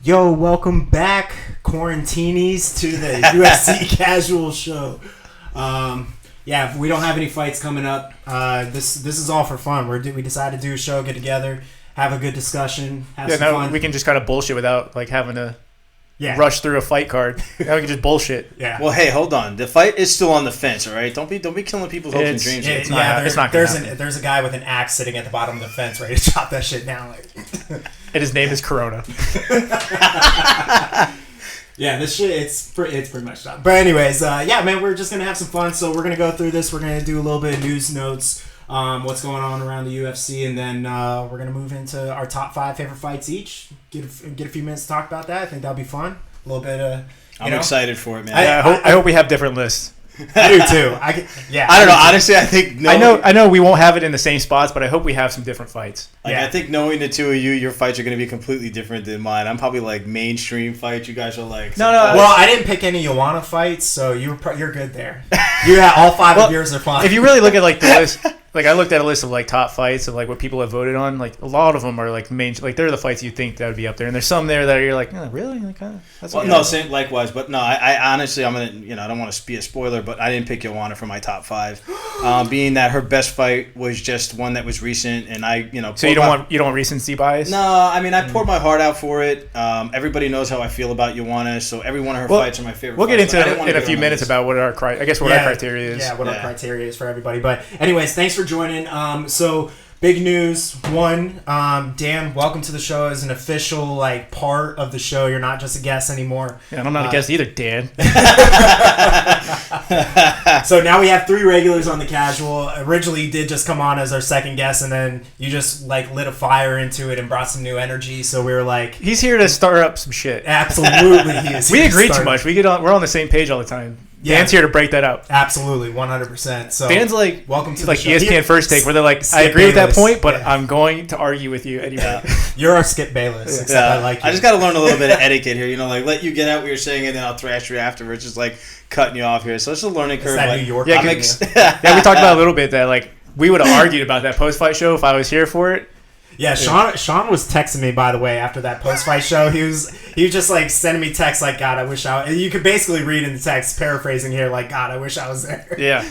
Yo, welcome back, quarantinis, to the UFC Casual Show. Yeah, we don't have any fights coming up. This is all for fun. We decided to do a show, get together, have a good discussion, have some fun. We can just kind of bullshit without like having to rush through a fight card. Now we can just bullshit. Yeah. Well, hey, hold on. The fight is still on the fence, all right? Don't be killing people's hopes and dreams. It's not gonna happen. There's a guy with an axe sitting at the bottom of the fence ready to chop that shit down. And his name is Corona. Yeah, this shit, it's pretty much done. But anyways, yeah, man, we're just going to have some fun. So we're going to go through this. We're going to do a little bit of news notes, what's going on around the UFC, and then we're going to move into our top 5 favorite fights each. Get a few minutes to talk about that. I think that'll be fun. A little bit of, I'm excited for it, man. I hope we have different lists. I do too. I don't know. Honestly, I think I know we won't have it in the same spots, but I hope we have some different fights. I think knowing the two of you, your fights are going to be completely different than mine. I'm probably like mainstream fights. You guys are like no. Well, I didn't pick any Joanna fights, so you're good there. All 5 of yours are fine. If you really look at like the list, like I looked at a list of like top fights of like what people have voted on. Like a lot of them are like they're the fights you think that would be up there, and there's some there that you're like, oh, really? Like, that's same likewise. But no, I honestly, I'm gonna, I don't want to be a spoiler, but I didn't pick Joanna for my top 5, being that her best fight was just one that was recent, and So you don't want recency bias? No, I mean I poured my heart out for it. Everybody knows how I feel about Joanna, so every one of her fights are my favorite. We'll get fights, into in a few minutes about what our criteria is. Yeah, what our criteria is for everybody. But anyways, thanks for joining. So big news. One, Dan, welcome to the show as an official part of the show. You're not just a guest anymore. Yeah, and I'm not a guest either, Dan. So now we have 3 regulars on the casual. Originally, you did just come on as our second guest, and then you just lit a fire into it and brought some new energy. So we were like, he's here to stir up some shit. Absolutely, he is. We agree too much. We're on the same page all the time. Yeah. Dan's here to break that up. Absolutely, 100%. So Dan's welcome to the show. ESPN First Take, where they're like, I agree with that point, but I'm going to argue with you anyway. You're our Skip Bayless, except I like you. I just got to learn a little bit of etiquette here. Let you get out what you're saying, and then I'll thrash you afterwards, just cutting you off here. So it's a learning curve. Is that New York? Yeah, we talked about a little bit that we would have argued about that post-fight show if I was here for it. Yeah, Sean was texting me, by the way, after that post-fight show. He was just sending me texts like, God, I wish you could basically read in the text, paraphrasing here, like, God, I wish I was there. Yeah.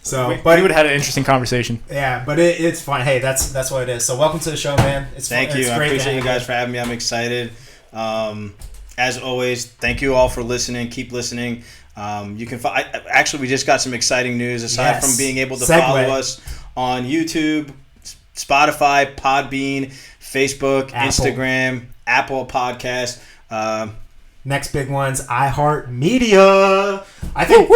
So, we would have had an interesting conversation. Yeah, but it's fun. Hey, that's what it is. So welcome to the show, man. Thank you. I appreciate you guys for having me. I'm excited. As always, thank you all for listening. Keep listening. You can actually, we just got some exciting news. Aside from being able to follow us on YouTube, Spotify, Podbean, Facebook, Instagram, Apple Podcast. Next big one's iHeartMedia. I think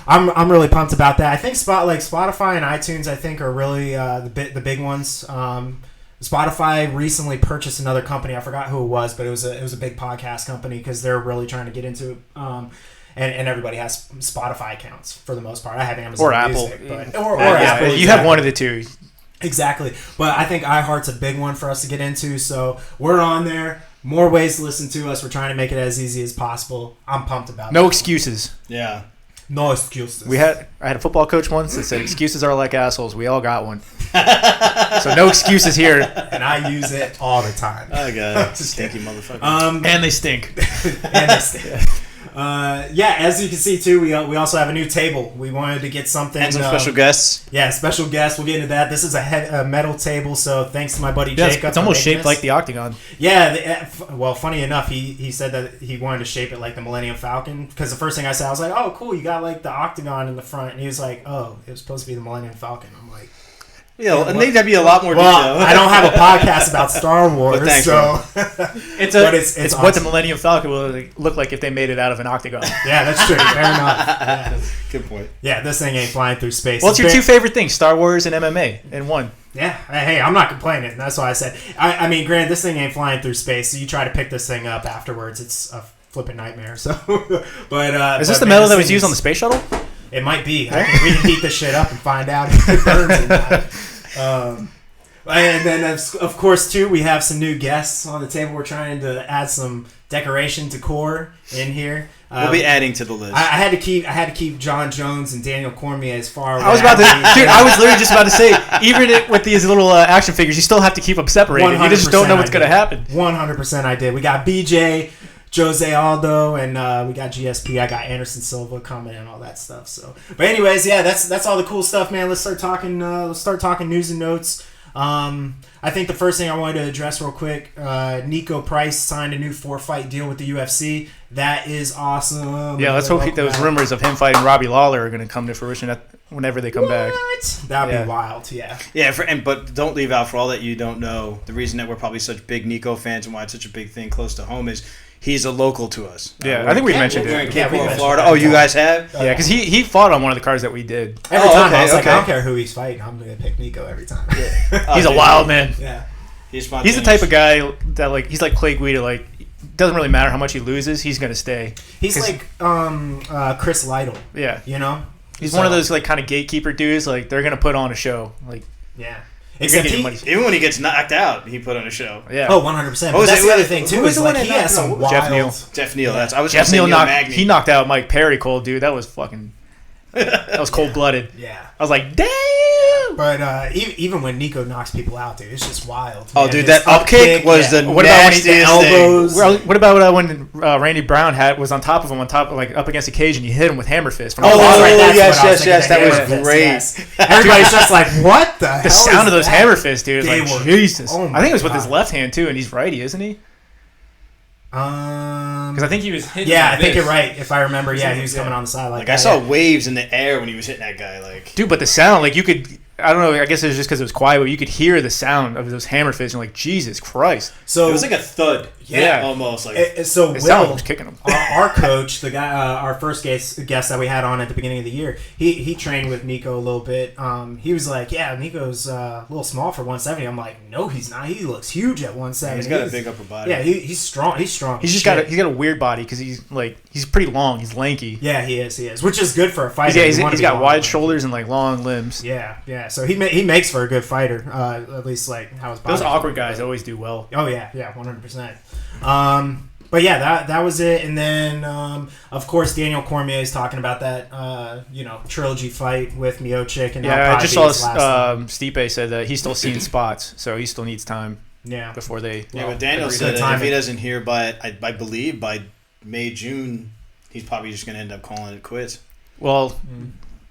I'm really pumped about that. I think Spotify and iTunes, I think, are really the big ones. Spotify recently purchased another company. I forgot who it was, but it was a big podcast company because they're really trying to get into it. And everybody has Spotify accounts for the most part. I have Amazon or Apple, Music, or Apple. You have one of the two. Exactly. But I think iHeart's a big one for us to get into. So we're on there. More ways to listen to us. We're trying to make it as easy as possible. I'm pumped about it. No excuses. Yeah. No excuses. I had a football coach once that said excuses are like assholes. We all got one. So no excuses here. And I use it all the time. Oh, God. Stinky motherfucker. And they stink. Yeah, as you can see too, we also have a new table. We wanted to get something and some special guests. Yeah, special guests. We'll get into that. This is a metal table, so thanks to my buddy Jacob. It's almost shaped like the octagon. Yeah. Well, funny enough, he said that he wanted to shape it like the Millennium Falcon because the first thing I said, I was like, "Oh, cool, you got the octagon in the front," and he was like, "Oh, it was supposed to be the Millennium Falcon." I'm like. Yeah, and they'd be a lot more detail. I don't have a podcast about Star Wars, thanks, so it's awesome. What the Millennium Falcon will look like if they made it out of an octagon. Yeah, that's true. Fair enough. Yeah. Good point. Yeah, this thing ain't flying through space. What's your 2 favorite things? Star Wars and MMA in one. Yeah, hey, I'm not complaining. That's why I said. I mean, granted, this thing ain't flying through space, so you try to pick this thing up afterwards, it's a flipping nightmare. So, but is this the metal that was used on the space shuttle? It might be. We can heat this shit up and find out if it burns or not. And then, of course, too, we have some new guests on the table. We're trying to add some decoration decor in here. We'll be adding to the list. I had to keep John Jones and Daniel Cormier as far away. I was literally just about to say, even with these little action figures, you still have to keep them separated. You just don't know what's going to happen. 100% I did. We got BJ, Jose Aldo, and we got GSP. I got Anderson Silva coming and all that stuff. So, but anyways, yeah, that's all the cool stuff, man. Let's start talking. News and notes. I think the first thing I wanted to address real quick, Nico Price signed a new 4-fight deal with the UFC. That is awesome. Yeah, let's hope those rumors of him fighting Robbie Lawler are going to come to fruition whenever they come back. That'd be wild, yeah. Yeah, but don't leave out, for all that you don't know, the reason that we're probably such big Nico fans and why it's such a big thing close to home is he's a local to us. Yeah, I think we mentioned it. We're in Cape Coral, Florida. Oh, you guys have? Yeah, because he fought on one of the cards that we did. Every time I was like, I don't care who he's fighting, I'm going to pick Nico every time. Yeah. He's a wild man. Yeah. He's the type of guy that he's like Clay Guida, doesn't really matter how much he loses, he's gonna stay. He's like Chris Lytle. Yeah, he's one of those kind of gatekeeper dudes. They're gonna put on a show. Yeah. Except even when he gets knocked out, he put on a show. Yeah. Oh, 100%. But that's the other thing too. Is he has some wild. Jeff Neal. Jeff Neal knocked out Mike Perry cold, dude. That was fucking. That was cold blooded. Yeah. I was like, damn. But even when Nico knocks people out, dude, it's just wild. Oh, man. Dude, that up kick was the nastiest elbows. What about when Randy Brown was on top of him, up against the cage, and you hit him with hammer fist? Yes, that was great. Yes. Everybody's just like, what the hell? The sound of those hammer fists, dude. It's like, Jesus. Oh I think it was with his left hand too, and he's righty, isn't he? Because I think he was hitting. Yeah, I think you're right. If I remember, he was coming on the side I saw waves in the air when he was hitting that guy. Dude, but the sound, you could. I don't know. I guess it was just because it was quiet, but you could hear the sound of those hammer fists, and Jesus Christ. So it was like a thud. Yeah, almost so Will was kicking him. Our coach, the guy, our first guest that we had on at the beginning of the year, he trained with Nico a little bit. He was like, "Yeah, Nico's a little small for 170." I'm like, "No, he's not. He looks huge at 170. He's got a big upper body. Yeah, he's strong. He's strong. He's got a weird body because he's pretty long. He's lanky. Yeah, he is, which is good for a fighter. He's got wide shoulders and long limbs. Yeah. So he makes for a good fighter. At least how his body. Those awkward guys always do well. Oh yeah, 100%. But yeah, that was it. And then, of course, Daniel Cormier is talking about that, trilogy fight with Miocic. And I just saw Stipe said that he's still seeing spots, so he still needs time. Yeah. Before they. Yeah, but Daniel said that if he doesn't hear I believe by May, June, he's probably just going to end up calling it quits. Well.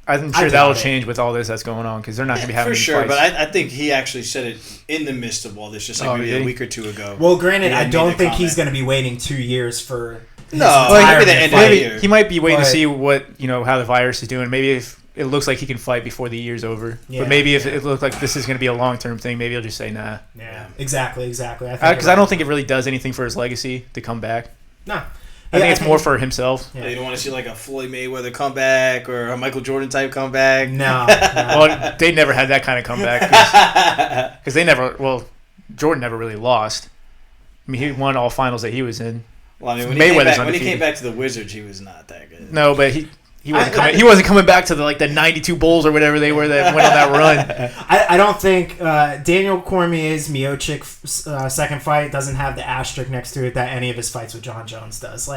I'm sure that'll change with all this that's going on because they're not going to be having for sure. fights. But I think he actually said it in the midst of all this, just maybe a week or two ago. Well, granted, I don't think he's going to be waiting 2 years for. Maybe the end of the year. He might be waiting to see what how the virus is doing. Maybe if it looks like he can fight before the year's over, but maybe if it looks like this is going to be a long-term thing, maybe he'll just say nah. Yeah, exactly. Because I don't think it really does anything for his legacy to come back. No. I think it's more for himself. Yeah. You don't want to see a Floyd Mayweather comeback or a Michael Jordan type comeback. No. Well, they never had that kind of comeback because Jordan never really lost. I mean, he won all finals that he was in. Well, I mean, when he came back to the Wizards, he was not that good. No, but he wasn't coming back to the 92 Bulls or whatever they were that went on that run. I don't think Daniel Cormier's Miocic second fight doesn't have the asterisk next to it that any of his fights with John Jones does.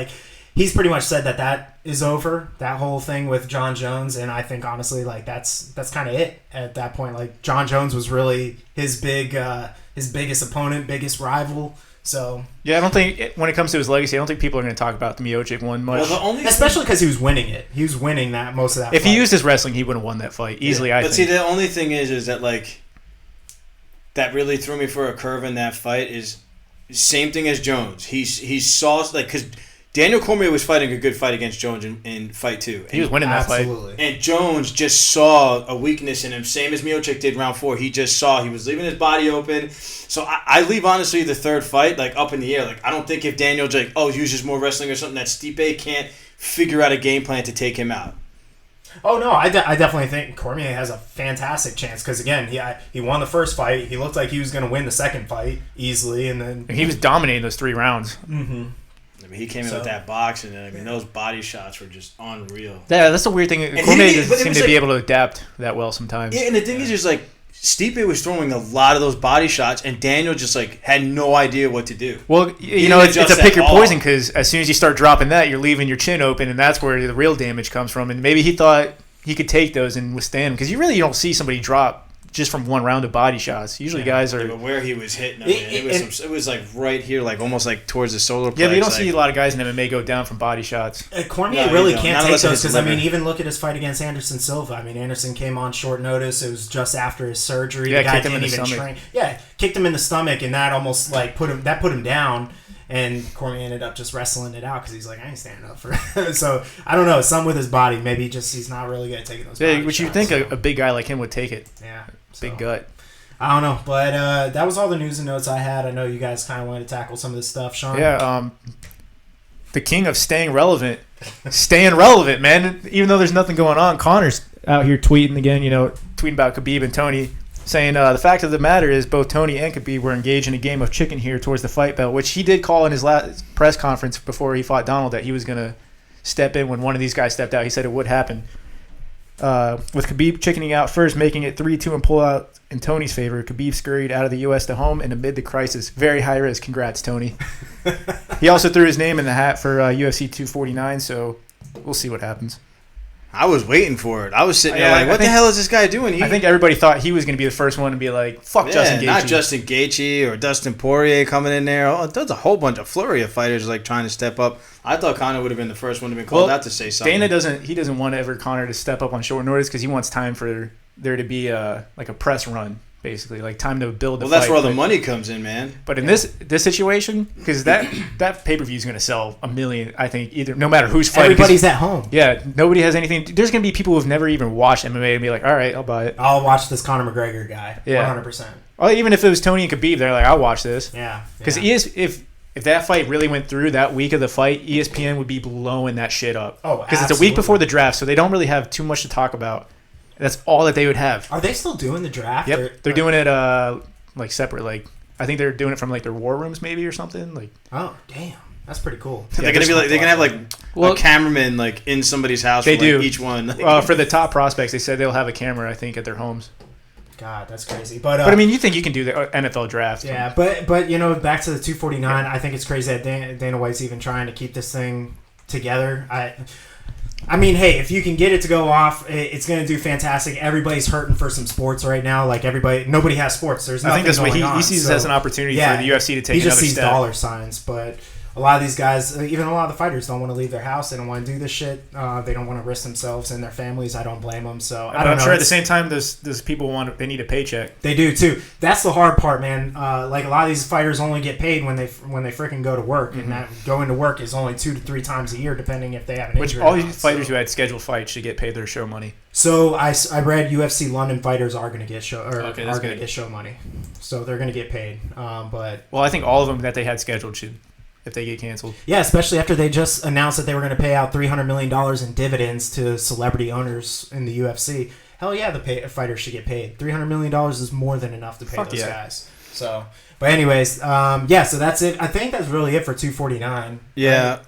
He's pretty much said that is over, that whole thing with John Jones, and I think honestly that's kind of it at that point. John Jones was really his biggest opponent, biggest rival. So yeah, I don't think when it comes to his legacy, I don't think people are going to talk about the Miocic one much. Well, especially because he was winning it. He was winning most of that. If he used his wrestling, he would have won that fight easily. Yeah. But see, the only thing is that that really threw me for a curve in that fight is same thing as Jones. He saw because Daniel Cormier was fighting a good fight against Jones in fight 2. He was winning that fight. And Jones just saw a weakness in him, same as Miocic did round 4. He just saw he was leaving his body open. So I leave, honestly, the third fight up in the air. I don't think if Daniel uses more wrestling or something, that Stipe can't figure out a game plan to take him out. Oh, no, I definitely think Cormier has a fantastic chance because, again, he won the first fight. He looked like he was going to win the second fight easily. And then he was dominating those 3 rounds. Mm-hmm. I mean, he came in with that box, and those body shots were just unreal. Yeah, that's the weird thing. Cormier doesn't seem to be able to adapt that well sometimes. Yeah, and the thing is, Stipe was throwing a lot of those body shots, and Daniel just like had no idea what to do. Well, it's a pick your poison, because as soon as you start dropping that, you're leaving your chin open, and that's where the real damage comes from. And maybe he thought he could take those and withstand them, because you don't see somebody drop just from one round of body shots. Usually guys are... Yeah, but where he was hitting them, it was like right here, like almost like towards the solar plexus. Yeah, but you don't see a lot of guys in MMA go down from body shots. Cormier really can't take those, because, even look at his fight against Anderson Silva. I mean, Anderson came on short notice. It was just after his surgery. Yeah, the guy didn't even train. Yeah, kicked him in the stomach, and that almost like put him down. And Cormier ended up just wrestling it out because he's like, I ain't standing up for it. So, I don't know. Some with his body. Maybe he's not really good at taking those body which shots. you think a big guy like him would take it. Yeah. Big gut. I don't know. But that was all the news and notes I had. I know you guys kind of wanted to tackle some of this stuff. Sean? Yeah. The king of staying relevant. Staying relevant, man. Even though there's nothing going on, Connor's out here tweeting again, tweeting about Khabib and Tony, saying the fact of the matter is both Tony and Khabib were engaged in a game of chicken here towards the fight belt, which he did call in his last press conference before he fought Donald that he was going to step in when one of these guys stepped out. He said it would happen. With Khabib chickening out first, making it 3-2 and pull out in Tony's favor, Khabib scurried out of the U.S. to home and amid the crisis. Very high risk. Congrats, Tony. He also threw his name in the hat for UFC 249, so we'll see what happens. I was waiting for it. I was sitting there what the hell is this guy doing? I think everybody thought he was going to be the first one to be like, fuck Justin Gaethje. Not Justin Gaethje or Dustin Poirier coming in there. Oh, there's a whole bunch of flurry of fighters like trying to step up. I thought Conor would have been the first one to be called out to say something. Dana doesn't want Conor to step up on short notice because he wants time for there to be like a press run. Basically, like time to build the fight. Well, that's where all the money comes in, man. But in this situation, because that pay-per-view is going to sell 1 million, I think, either no matter who's fighting. Everybody's at home. Yeah, nobody has anything. There's going to be people who've never even watched MMA and be like, all right, I'll buy it. I'll watch this Conor McGregor guy. Yeah. 100%. Well, even if it was Tony and Khabib, they're like, I'll watch this. Yeah. Because if that fight really went through that week of the fight, ESPN would be blowing that shit up. Oh, because it's a week before the draft, so they don't really have too much to talk about. That's all that they would have. Are they still doing the draft? Yep, they're doing it like separate. Like I think they're doing it from like their war rooms maybe or something. Like oh damn, that's pretty cool. They're gonna be like a cameraman like in somebody's house. They do each one. For the top prospects. They said they'll have a camera. I think at their homes. God, that's crazy. But I mean, you think you can do the NFL draft? Yeah, but back to the 249. Yeah. I think it's crazy that Dana White's even trying to keep this thing together. I mean, hey, if you can get it to go off, it's going to do fantastic. Everybody's hurting for some sports right now. Like nobody has sports. There's nothing going on. I think that's what he sees it as an opportunity for the UFC to take another step. He just sees dollar signs, but a lot of these guys, even a lot of the fighters, don't want to leave their house. They don't want to do this shit. They don't want to risk themselves and their families. I don't blame them. So I don't know. Sure at the same time, those people they need a paycheck. They do too. That's the hard part, man. Like a lot of these fighters only get paid when they freaking go to work, and that going to work is only 2 to 3 times a year, depending if they have an injury. Which all these fighters who had scheduled fights should get paid their show money. So I read UFC London fighters are going to get get show money, so they're going to get paid. But I think all of them that they had scheduled should. If they get canceled. Yeah, especially after they just announced that they were going to pay out $300 million in dividends to celebrity owners in the UFC. Hell yeah, the fighters should get paid. $300 million is more than enough to pay those guys. So, but anyways, so that's it. I think that's really it for 249. Yeah. Right?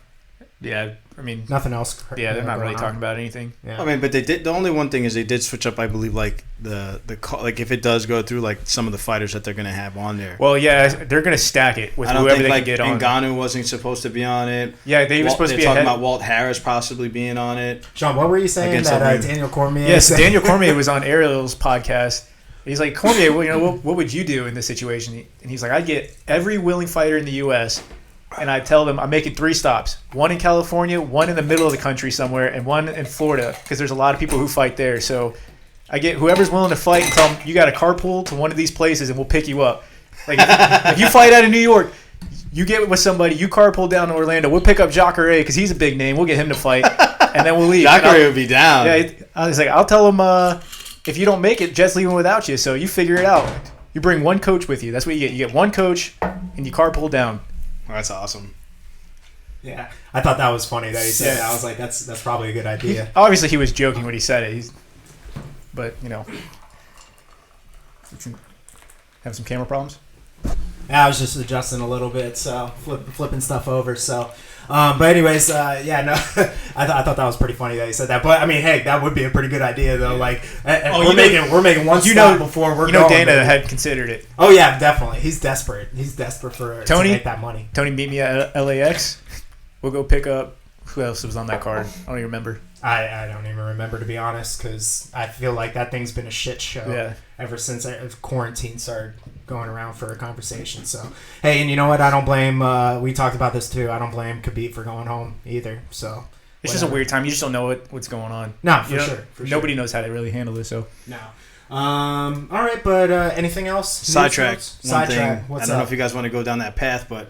Yeah. I mean, nothing else. Yeah, they're not really talking about anything. Yeah. I mean, but they did. The only one thing is they did switch up. I believe like like if it does go through, like some of the fighters that they're going to have on there. Well, yeah, they're going to stack it with whoever they can get on. Ngannou wasn't supposed to be on it. Yeah, they were supposed to be talking about Walt Harris possibly being on it. John, what were you saying that Daniel Cormier? Yes, Daniel Cormier was on Ariel's podcast. He's like, Cormier, what would you do in this situation? And he's like, I'd get every willing fighter in the U.S. and I tell them I'm making 3 stops. 1 in California, 1 in the middle of the country somewhere, and 1 in Florida because there's a lot of people who fight there. So I get whoever's willing to fight and tell them you got to carpool to one of these places and we'll pick you up. Like if you fight out of New York, you get with somebody, you carpool down to Orlando. We'll pick up Jacare because he's a big name. We'll get him to fight, and then we'll leave. Jacare would be down. Yeah, I was like, I'll tell him if you don't make it, Jet's leaving without you. So you figure it out. You bring 1 coach with you. That's what you get. You get 1 coach, and you carpool down. Well, that's awesome. Yeah, I thought that was funny that he said that. I was like, that's probably a good idea. Obviously, he was joking when he said it. But have some camera problems. I was just adjusting a little bit, so flipping stuff over. So, but anyways, yeah, no, I thought that was pretty funny that you said that. But I mean, hey, that would be a pretty good idea though. Like, we're making one stop before we're going. Dana had considered it. Oh yeah, definitely. He's desperate. He's desperate to make that money. Tony, meet me at LAX. We'll go pick up. Who else was on that card? I don't even remember. I don't even remember, to be honest, because I feel like that thing's been a shit show ever since quarantine started going around for a conversation. So, hey, and you know what? I don't blame, we talked about this too, I don't blame Khabib for going home either. So it's just a weird time. You just don't know what's going on. No, for sure. Nobody knows how to really handle this. So no. All right, but anything else? Sidetrack. One thing. I don't know if you guys want to go down that path, but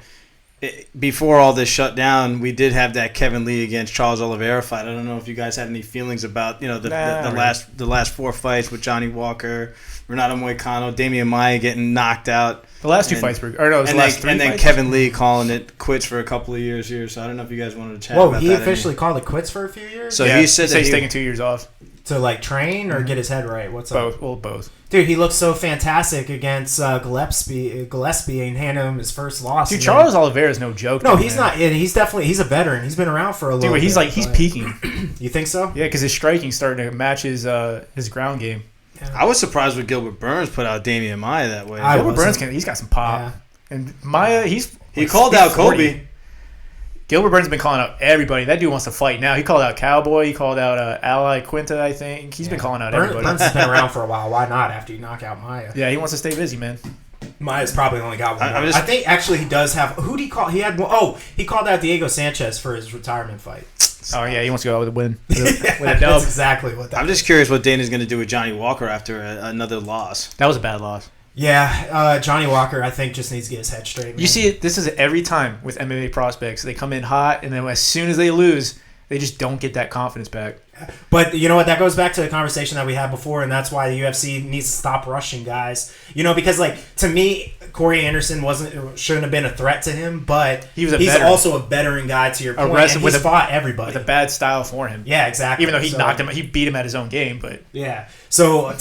before all this shut down, we did have that Kevin Lee against Charles Oliveira fight. I don't know if you guys had any feelings about the last 4 fights with Johnny Walker, Renato Moicano, Damian Maia getting knocked out. The last 2 fights were, or no, it was the last 3 and then fights? Kevin Lee calling it quits for a couple of years here. So I don't know if you guys wanted to chat. Whoa, about he that officially called it quits for a few years. So he said that he's taking 2 years off to like train or get his head right. What's up? Both. Dude, he looked so fantastic against Gillespie and handed him his first loss. Dude, Charles Oliveira is no joke. No, he's not. He's a veteran. He's been around for a little. Dude, he's peaking. You think so? Yeah, because his striking's starting to match his ground game. Yeah. I was surprised when Gilbert Burns put out Damian Maia that way. Gilbert Burns he's got some pop, and Maia he called out 40. Kobe. Gilbert Burns has been calling out everybody. That dude wants to fight now. He called out Cowboy. He called out Ali Quinta, I think. He's been calling out everybody. Burns has been around for a while. Why not after you knock out Maia? Yeah, he wants to stay busy, man. Maia's probably only got one. I think actually he does have. Who did he call? He had one. Oh, he called out Diego Sanchez for his retirement fight. Oh yeah, he wants to go out with a win, with a dub. That's exactly what. I'm just curious what Dana's going to do with Johnny Walker after another loss. That was a bad loss. Yeah, Johnny Walker, I think, just needs to get his head straight. Man. You see it. This is every time with MMA prospects. They come in hot, and then as soon as they lose, they just don't get that confidence back. But you know what? That goes back to the conversation that we had before, and that's why the UFC needs to stop rushing guys. You know, because to me, Corey Anderson shouldn't have been a threat to him, but he's also a veteran guy. To your point, and he's fought everybody with a bad style for him. Yeah, exactly. Even though he beat him at his own game, but yeah. So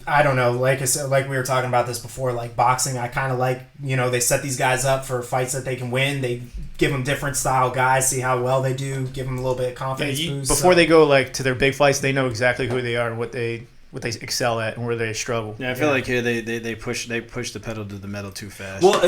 I don't know. Like I said, like we were talking about this before. Like boxing, I kind of like they set these guys up for fights that they can win. They give them different style guys, see how well they do, give them a little bit of confidence boost. Before they go to their big fights, they know exactly who they are and what they excel at and where they struggle. Yeah, I feel like here they push the pedal to the metal too fast. Well,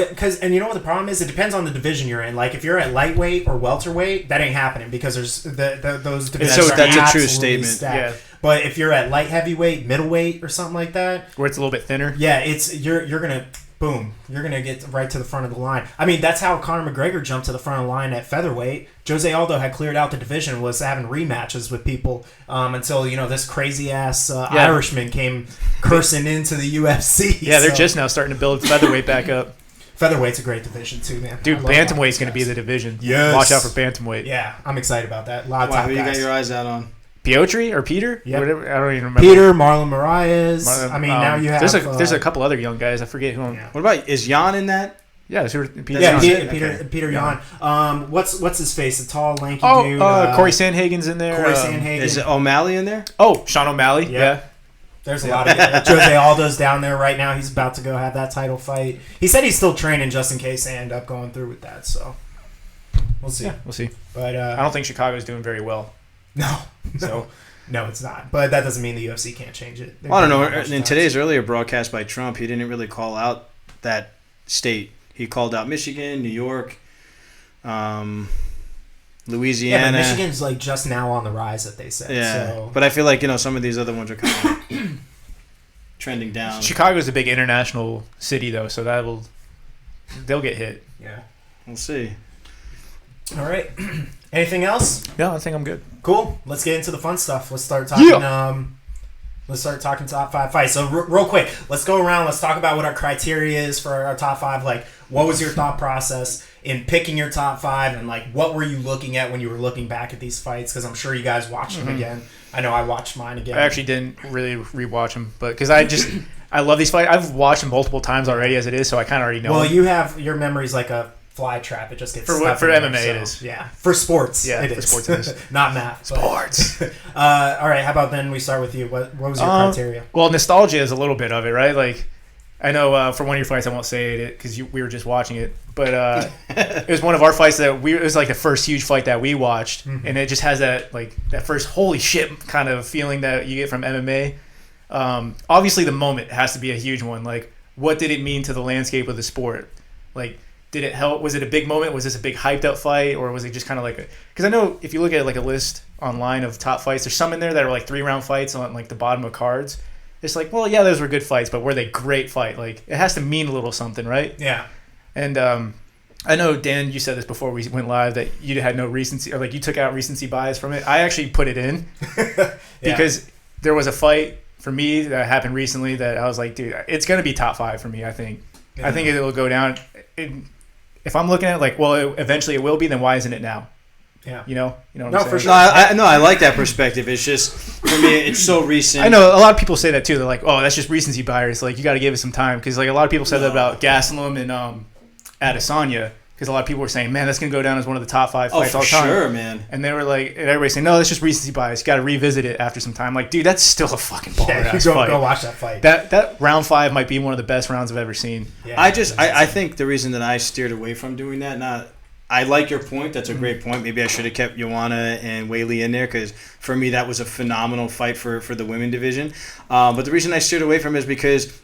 and you know what the problem is? It depends on the division you're in. Like if you're at lightweight or welterweight, that ain't happening because there's those divisions. So that's a true statement. Stacked. Yeah. But if you're at light heavyweight, middleweight, or something like that, where it's a little bit thinner, yeah, you're gonna. Boom, you're going to get right to the front of the line. I mean, that's how Conor McGregor jumped to the front of the line at featherweight. Jose Aldo had cleared out the division, was having rematches with people until, this crazy-ass Irishman came cursing into the UFC. Yeah, they're just now starting to build featherweight back up. Featherweight's a great divition, too, man. Dude, bantamweight's going to be the division. Yes. Watch out for bantamweight. Yeah, I'm excited about that. A lot of top who guys. you got your eyes out on? Piotr or Peter? Yeah, I don't even remember. Peter, Marlon Moraes. Now you have. There's a couple other young guys. I forget who. Yeah. What about is Jan in that? Yeah, Peter Yan. What's his face? The tall, lanky dude. Corey Sandhagen's in there. Corey Sandhagen. Is it O'Malley in there? Oh, Sean O'Malley. Yeah. There's a lot of Jose Aldo's down there right now. He's about to go have that title fight. He said he's still training just in case they end up going through with that. So we'll see. Yeah, we'll see. But I don't think Chicago's doing very well. No. So. No, it's not. But that doesn't mean the UFC can't change it. I don't know. In today's earlier broadcast by Trump, he didn't really call out that state. He called out Michigan, New York, Louisiana. Yeah, but Michigan's just now on the rise, that they said. Yeah, so. But I feel like some of these other ones are kind of trending down. Chicago's a big international city, though, so they'll get hit. Yeah, we'll see. All right. Anything else? No, I think I'm good. Cool. Let's get into the fun stuff. Let's start talking. Yeah. Let's start talking top 5 fights. So real quick, let's go around. Let's talk about what our criteria is for our top 5. Like, what was your thought process in picking your top 5, and what were you looking at when you were looking back at these fights? Because I'm sure you guys watched them again. I know I watched mine again. I actually didn't really rewatch them, but because I love these fights. I've watched them multiple times already as it is, so I kind of already know. Well, them. you have your memory's like a fly trap. It just gets for MMA. It is. Yeah, for sports. Yeah, it for is. Sports it is. Not math. Sports. All right. How about then we start with you? What was your criteria? Well, nostalgia is a little bit of it, right? I know for one of your fights, I won't say it because we were just watching it, but it was one of our fights it was like the first huge fight that we watched, and it just has that first holy shit kind of feeling that you get from MMA. Obviously, the moment has to be a huge one. Like, what did it mean to the landscape of the sport? Like, did it help? Was it a big moment? Was this a big hyped up fight, or was it just kind of like a? Because I know if you look at like a list online of top fights, there's some in there that are like 3-round fights on like the bottom of cards. It's like, well, yeah, those were good fights, but were they great fight? Like, it has to mean a little something, right? Yeah. And I know, Dan, you said this before we went live, that you had no recency, or like you took out recency bias from it. I actually put it in because there was a fight for me that happened recently that I was like, dude, it's going to be top 5 for me, I think. Yeah. I think it will go down. If I'm looking at it like, well, eventually it will be, then why isn't it now? Yeah. You know what I'm saying? For sure. I like that perspective. It's just, for me, it's so recent. I know a lot of people say that too. They're like, oh, that's just recency bias. Like, you got to give it some time. Because like a lot of people said that about Gastelum and Adesanya. Because a lot of people were saying, man, that's going to go down as one of the top 5 fights all the time. Sure, man. And they were like, and everybody's saying, no, that's just recency bias. You got to revisit it after some time. Like, dude, that's still a fucking baller-ass fight. Go watch that fight. That round 5 might be one of the best rounds I've ever seen. Yeah, I think the reason that I steered away from doing that, I like your point. That's a great point. Maybe I should have kept Joanna and Weili in there because for me that was a phenomenal fight for the women division. But the reason I steered away from it is because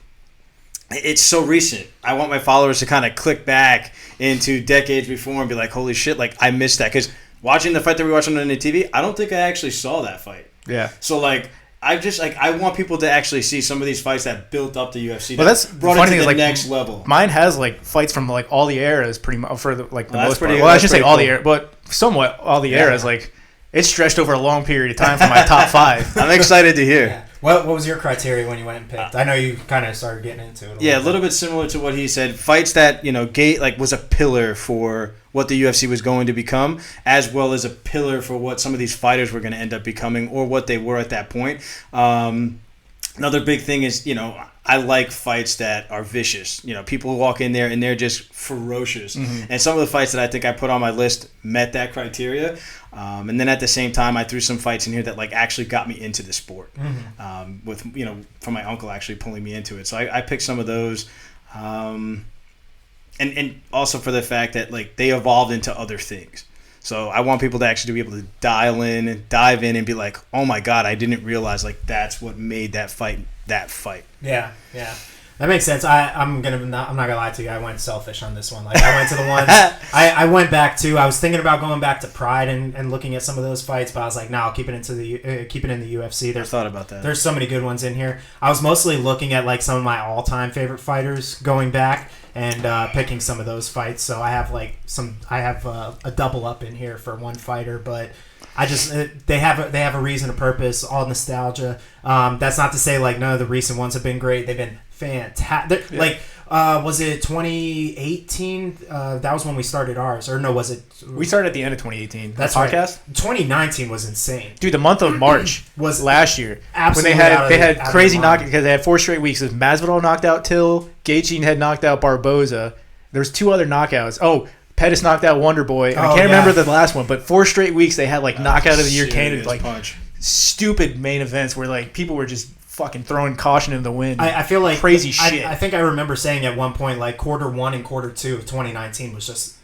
it's so recent. I want my followers to kind of click back into decades before and be like, holy shit, like I missed that. Because watching the fight that we watched on the TV, I don't think I actually saw that fight. Yeah. So like, I want people to actually see some of these fights that built up the UFC. Well, that's brought it to the next level. Mine has like fights from like all the eras, pretty much for the most part. Well, I should say all the eras, but somewhat all the eras. Like, it's stretched over a long period of time for my top 5. I'm excited to hear. Yeah. What was your criteria when you went and picked? I know you kind of started getting into it. A little bit similar to what he said. Fights that was a pillar for what the UFC was going to become, as well as a pillar for what some of these fighters were going to end up becoming, or what they were at that point. Another big thing is, I like fights that are vicious. People walk in there and they're just ferocious. Mm-hmm. And some of the fights that I think I put on my list met that criteria. And then at the same time, I threw some fights in here that like actually got me into the sport. Mm-hmm. With from my uncle actually pulling me into it. So I picked some of those. And also for the fact that like they evolved into other things. So I want people to actually be able to dive in and be like, oh my God, I didn't realize like that's what made that fight that fight. Yeah. That makes sense. I'm not gonna lie to you. I went selfish on this one. Like I went to the ones I went back to. I was thinking about going back to Pride and looking at some of those fights, but I was like, no, I'll keep it in the UFC. I thought about that. There's so many good ones in here. I was mostly looking at like some of my all-time favorite fighters going back and picking some of those fights. So I have a double up in here for one fighter, but I just they have a reason, a purpose, all nostalgia. That's not to say like none of the recent ones have been great. They've been fantastic. Yeah. Like was it 2018? That was when we started ours, or no? Was it? We started at the end of 2018. That's podcast. Right. 2019 was insane, dude. The month of March was last year. Absolutely, when they had crazy knockouts because they had 4 straight weeks. Masvidal knocked out Till. Gaethje had knocked out Barboza. There was 2 other knockouts. Oh, Pettis knocked out Wonder Boy. I can't remember the last one, but 4 straight weeks they had like knockout of the year candidates, like stupid main events where like people were just fucking throwing caution in the wind. I feel like crazy shit. I think I remember saying at one point like quarter 1 and quarter 2 of 2019 was just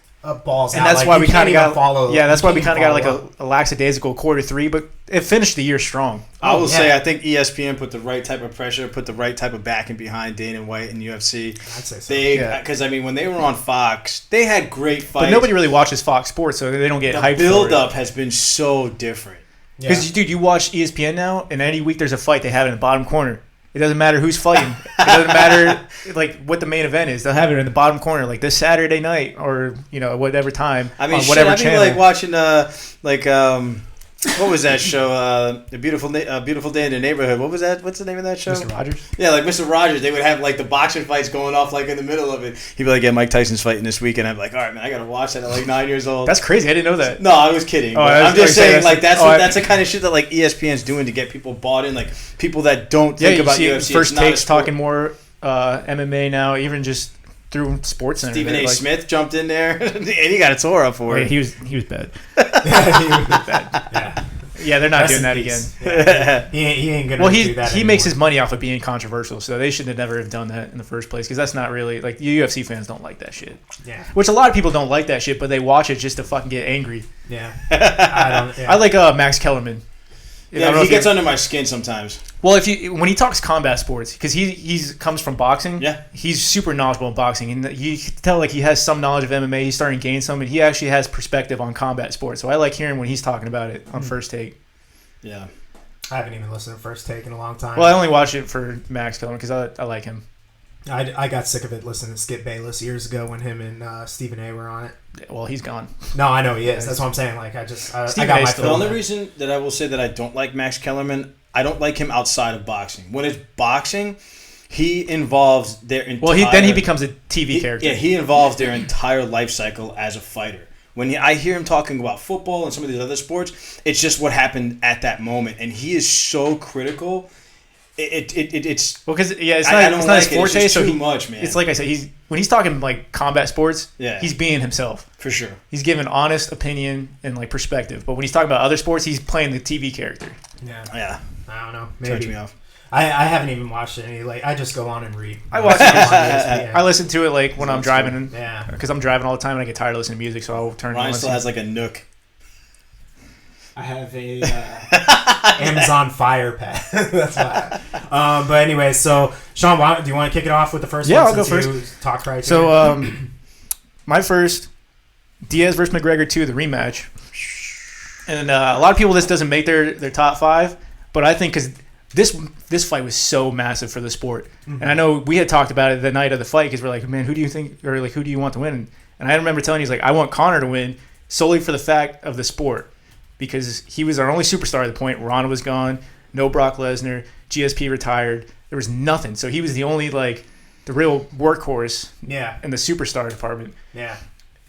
balls and out. that's like, why we kind of got follow. Yeah, that's why we kind of got like a lackadaisical quarter 3, but it finished the year strong. I will say I think ESPN put the right type of pressure, put the right type of backing behind Dana White and UFC. I'd say so. Because I mean, when they were on Fox, they had great fights. But nobody really watches Fox Sports, so they don't get hyped. The build-up has been so different. Because dude, you watch ESPN now, and any week there's a fight they have in the bottom corner. It doesn't matter who's fighting. It doesn't matter like what the main event is. They'll have it in the bottom corner, like this Saturday night or whatever time. I mean, on whatever channel. Like watching what was that show? A Beautiful Day in the Neighborhood. What was that? What's the name of that show? Mr. Rogers. Yeah, like Mr. Rogers. They would have like the boxing fights going off like in the middle of it. He'd be like, "Yeah, Mike Tyson's fighting this weekend." I'm like, "All right, man, I gotta watch that." At like 9 years old. That's crazy. I didn't know that. No, I was kidding. I'm just saying, like that's the kind of shit that like ESPN's doing to get people bought in. Like people that don't think about UFC. First Take's talking more MMA now, even just through Sports Center. Stephen A. Smith jumped in there, and he got a tour up for it. He was bad. He was bad. Yeah. Yeah, they're not Rest doing in that peace. again. Yeah. He ain't gonna do that. He makes his money off of being controversial, so they should have never have done that in the first place because that's not really like the UFC fans don't like that shit. Yeah. Which a lot of people don't like that shit, but they watch it just to fucking get angry. Yeah. I like Max Kellerman. Yeah, he gets under my skin sometimes. Well, when he talks combat sports, because he comes from boxing, yeah, he's super knowledgeable in boxing, and you can tell like he has some knowledge of MMA. He's starting to gain some, and he actually has perspective on combat sports. So I like hearing when he's talking about it on First Take. Yeah, I haven't even listened to First Take in a long time. Well, I only watch it for Max Kellerman because I like him. I got sick of it listening to Skip Bayless years ago when him and Stephen A. were on it. Well, he's gone. No, I know he is. That's what I'm saying. Like I got my The only reason that I will say that I don't like Max Kellerman, I don't like him outside of boxing. When it's boxing, he involves their entire... Well, then he becomes a TV character. Yeah, he involves their entire life cycle as a fighter. When I hear him talking about football and some of these other sports, it's just what happened at that moment, and he is so critical. It's because it's not his forte. It's too much, man. It's like I said, when he's talking like combat sports, yeah, he's being himself for sure. He's giving honest opinion and like perspective. But when he's talking about other sports, he's playing the TV character. Yeah. I don't know. Maybe. Turns me off. I haven't even watched any. Like I just go on and read. I watch it. I listen to it like when I'm driving. Yeah. Because I'm driving all the time and I get tired of listening to music, so I'll turn. Ryan still has like a Nook. I have a Amazon Fire Pad. That's why. But anyway, so Sean, do you want to kick it off with the first one? Yeah, I'll go first. Talk right. So, my first Diaz versus McGregor 2, the rematch, and a lot of people this doesn't make their top 5, but I think because this fight was so massive for the sport, and I know we had talked about it the night of the fight because we're like, man, who do you think, or like who do you want to win? And I remember telling you, like, I want Conor to win solely for the fact of the sport. Because he was our only superstar at the point. Ronda was gone. No Brock Lesnar. GSP retired. There was nothing. So he was the only, like, the real workhorse in the superstar department. Yeah.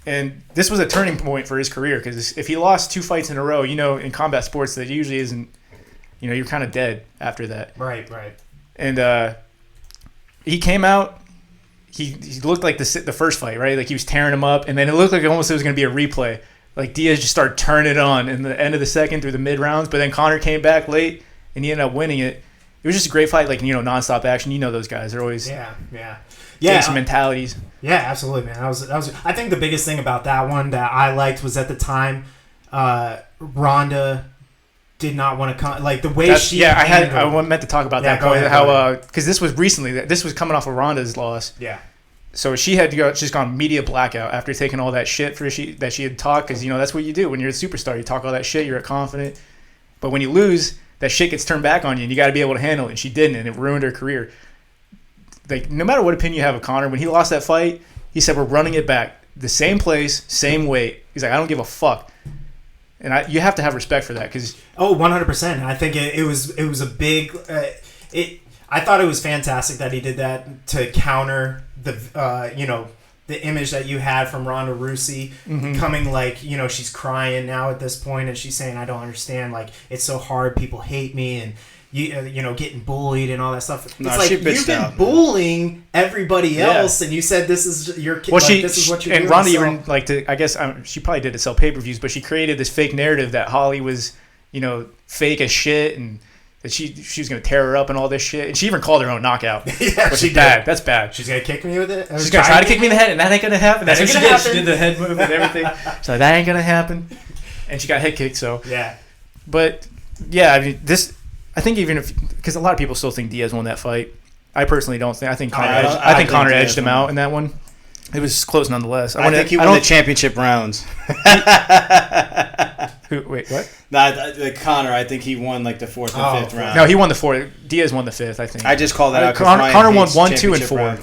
And this was a turning point for his career because if he lost 2 fights in a row, in combat sports that usually isn't, you're kind of dead after that. Right. And he came out. He looked like the first fight, right? Like he was tearing him up. And then it looked like almost it was going to be a replay. Like Diaz just started turning it on in the end of the second through the mid rounds, but then Conor came back late and he ended up winning it. It was just a great fight, like nonstop action. Those guys are always some mentalities. Yeah, absolutely, man. That was. I think the biggest thing about that one that I liked was at the time, Ronda did not want to come. Like the way she. Yeah, I meant to talk about that. Go ahead, how because this was recently. This was coming off of Ronda's loss. Yeah. So she had just gone media blackout after taking all that shit that she had talked because that's what you do when you're a superstar. You talk all that shit. You're confident, but when you lose, that shit gets turned back on you, and you got to be able to handle it. And she didn't, and it ruined her career. Like no matter what opinion you have of Conor, when he lost that fight, he said we're running it back, the same place, same weight. He's like I don't give a fuck, and you have to have respect for that because 100%. I think it was a big. I thought it was fantastic that he did that to counter the image that you had from Ronda Rousey coming like she's crying now at this point and she's saying I don't understand, like it's so hard, people hate me and getting bullied and all that stuff. It's like you've been bullying everybody else and you said this is your kid. Well, this is what you're doing. And Ronda even she probably did to sell pay-per-views, but she created this fake narrative that Holly was fake as shit and that she was going to tear her up and all this shit. And she even called her own knockout. Yeah, which is bad. That's bad. She's going to kick me with it? She's going to try to kick me in the head, and that ain't going to happen. That's what she did. She did the head move and everything. She's like, that ain't going to happen. And she got head kicked, so. Yeah. But, yeah, I mean, I think even if, because a lot of people still think Diaz won that fight. I personally don't think. I think Conor edged him out in that one. It was close nonetheless. I think he won the championship rounds. Wait, what? No, Conor, I think he won like the 4th and 5th round. No, he won the 4th. Diaz won the 5th, I think. I just called that out. Conor won 1, 2, and 4.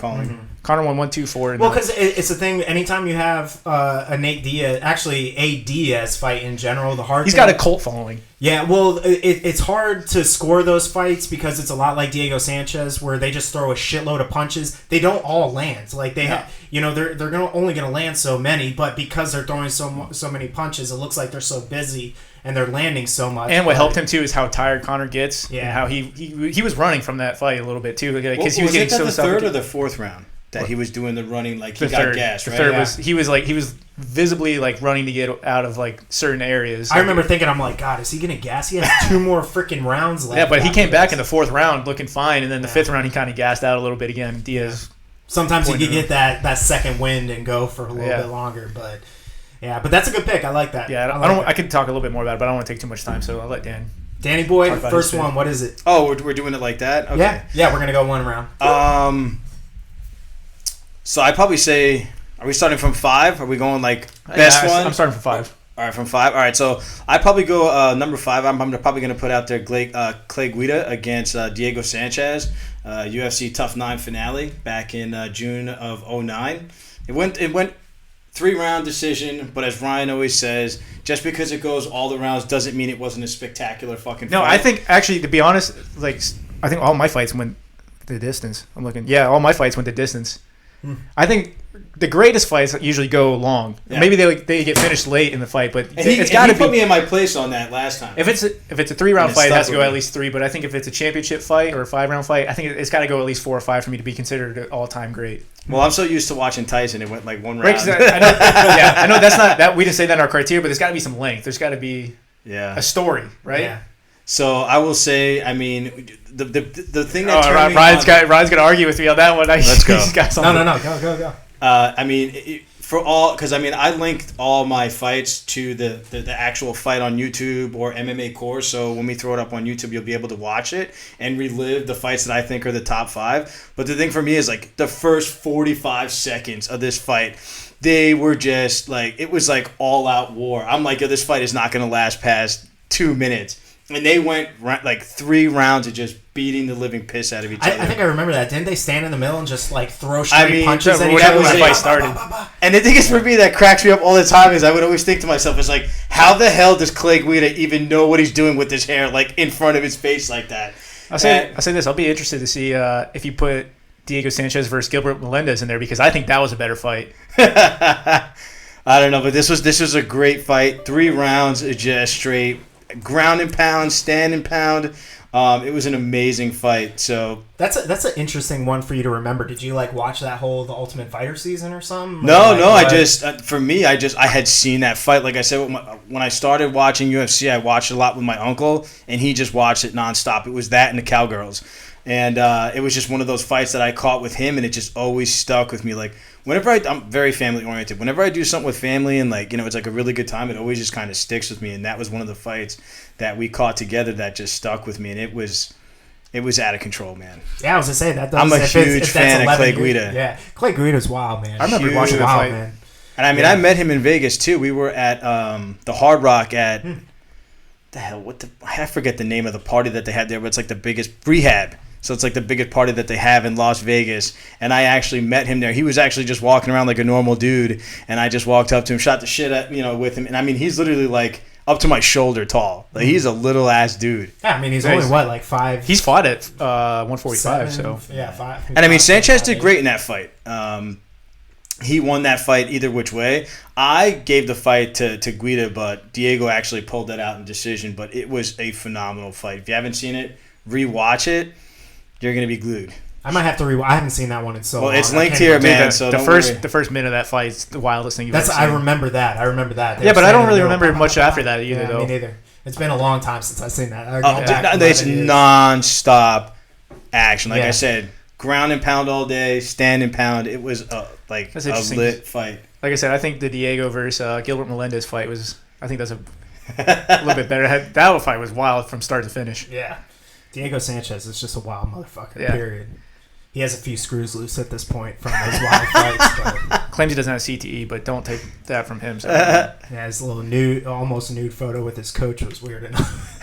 Conor won 1, 2, 4. Well, because it's the thing. Anytime you have a Nate Diaz, actually a Diaz fight in general, he's got a cult following. Yeah, well, it's hard to score those fights because it's a lot like Diego Sanchez, where they just throw a shitload of punches. They don't all land. Like they have, they're only going to land so many, but because they're throwing so many punches, it looks like they're so busy and they're landing so much. And what helped him too is how tired Conor gets. Yeah, and how he was running from that fight a little bit too, because he was getting so the 3rd or the 4th round? that he was doing the running like he the got third. gassed, The right? third was he was visibly like running to get out of like certain areas. I remember thinking, I'm like, God, is he gonna gas? He has 2 more freaking rounds left. Yeah, but he came back in the 4th round looking fine, and then the 5th round he kind of gassed out a little bit again. Diaz. Sometimes you can get that second wind and go for a little bit longer, but that's a good pick. I like that. Yeah, I could talk a little bit more about it, but I don't want to take too much time, so I'll let Dan. Danny boy, first one. What is it? Oh, we're doing it like that. Okay. Yeah, we're gonna go one round. So I probably say, are we starting from 5? Are we going like best one? I'm starting from 5. All right, from 5. All right, so I probably go number 5. I'm probably going to put out there Clay Guida against Diego Sanchez, UFC Tough 9 finale back in June of 2009. It went 3-round decision, but as Ryan always says, just because it goes all the rounds doesn't mean it wasn't a spectacular fucking fight. No, I think actually, to be honest, like I think all my fights went the distance. All my fights went the distance. I think the greatest fights usually go long. Yeah. Maybe they get finished late in the fight, but it's got to be. Put me in my place on that last time. If it's a 3-round fight, it has to go at least 3. But I think if it's a championship fight or a 5-round fight, I think it's got to go at least 4 or 5 for me to be considered an all-time great. Well, I'm so used to watching Tyson, it went like 1 round. I know that's not that we didn't say that in our criteria, but there's got to be some length. There's got to be a story, right? Yeah. So I will say, I mean, the thing that turned me Ryan's going to argue with me on that one. Let's go. No, go. I mean, I linked all my fights to the actual fight on YouTube or MMA course. So when we throw it up on YouTube, you'll be able to watch it and relive the fights that I think are the top 5. But the thing for me is like the first 45 seconds of this fight, they were just like, it was like all out war. I'm like, yo, this fight is not going to last past 2 minutes. And they went like 3 rounds of just beating the living piss out of each other. I think I remember that. Didn't they stand in the middle and just like throw straight punches at each other when the fight started? And the thing is for me that cracks me up all the time is I would always think to myself, it's like, how the hell does Clay Guida even know what he's doing with his hair like in front of his face like that? I'll say this. I'll be interested to see if you put Diego Sanchez versus Gilbert Melendez in there because I think that was a better fight. I don't know, but this was a great fight. 3 rounds of just straight ground and pound, stand and pound. It was an amazing fight. So that's an interesting one for you to remember. Did you like watch that whole The Ultimate Fighter season or something? No. I just I had seen that fight. Like I said, when I started watching UFC, I watched a lot with my uncle, and he just watched it nonstop. It was that and the Cowgirls, and it was just one of those fights that I caught with him, and it just always stuck with me. Like whenever I'm very family oriented. Whenever I do something with family and like it's like a really good time, it always just kind of sticks with me. And that was one of the fights that we caught together that just stuck with me, and it was out of control, man. Yeah, I was gonna say that. I'm a huge fan of Clay Guida. Yeah, Clay Guida's wild, man. I remember watching that fight, man. And I mean, I met him in Vegas too. We were at the Hard Rock at the hell. I forget the name of the party that they had there, but it's like the biggest rehab. So it's like the biggest party that they have in Las Vegas. And I actually met him there. He was actually just walking around like a normal dude. And I just walked up to him, shot the shit at, with him. And I mean, he's literally like up to my shoulder tall. Like he's a little ass dude. Yeah, I mean, he's only what, like 5? He's fought at 145, 7, so. Yeah, 5. And I mean, Sanchez did great in that fight. He won that fight either which way. I gave the fight to Guida, but Diego actually pulled that out in decision. But it was a phenomenal fight. If you haven't seen it, rewatch it. You're going to be glued. I might have to rewatch. I haven't seen that one in so long. Well, it's linked here, man. So the first minute of that fight is the wildest thing you've ever seen. I remember that. Yeah, but I don't really remember much after that either, though. Me neither. It's been a long time since I've seen that. It's non-stop action. Like I said, ground and pound all day, stand and pound. It was a lit fight. Like I said, I think the Diego versus Gilbert Melendez fight was. I think that's a little bit better. That fight was wild from start to finish. Yeah. Diego Sanchez is just a wild motherfucker, period. He has a few screws loose at this point from those wild fights. But claims he doesn't have CTE, but don't take that from him. So. Yeah, his little almost nude photo with his coach was weird enough.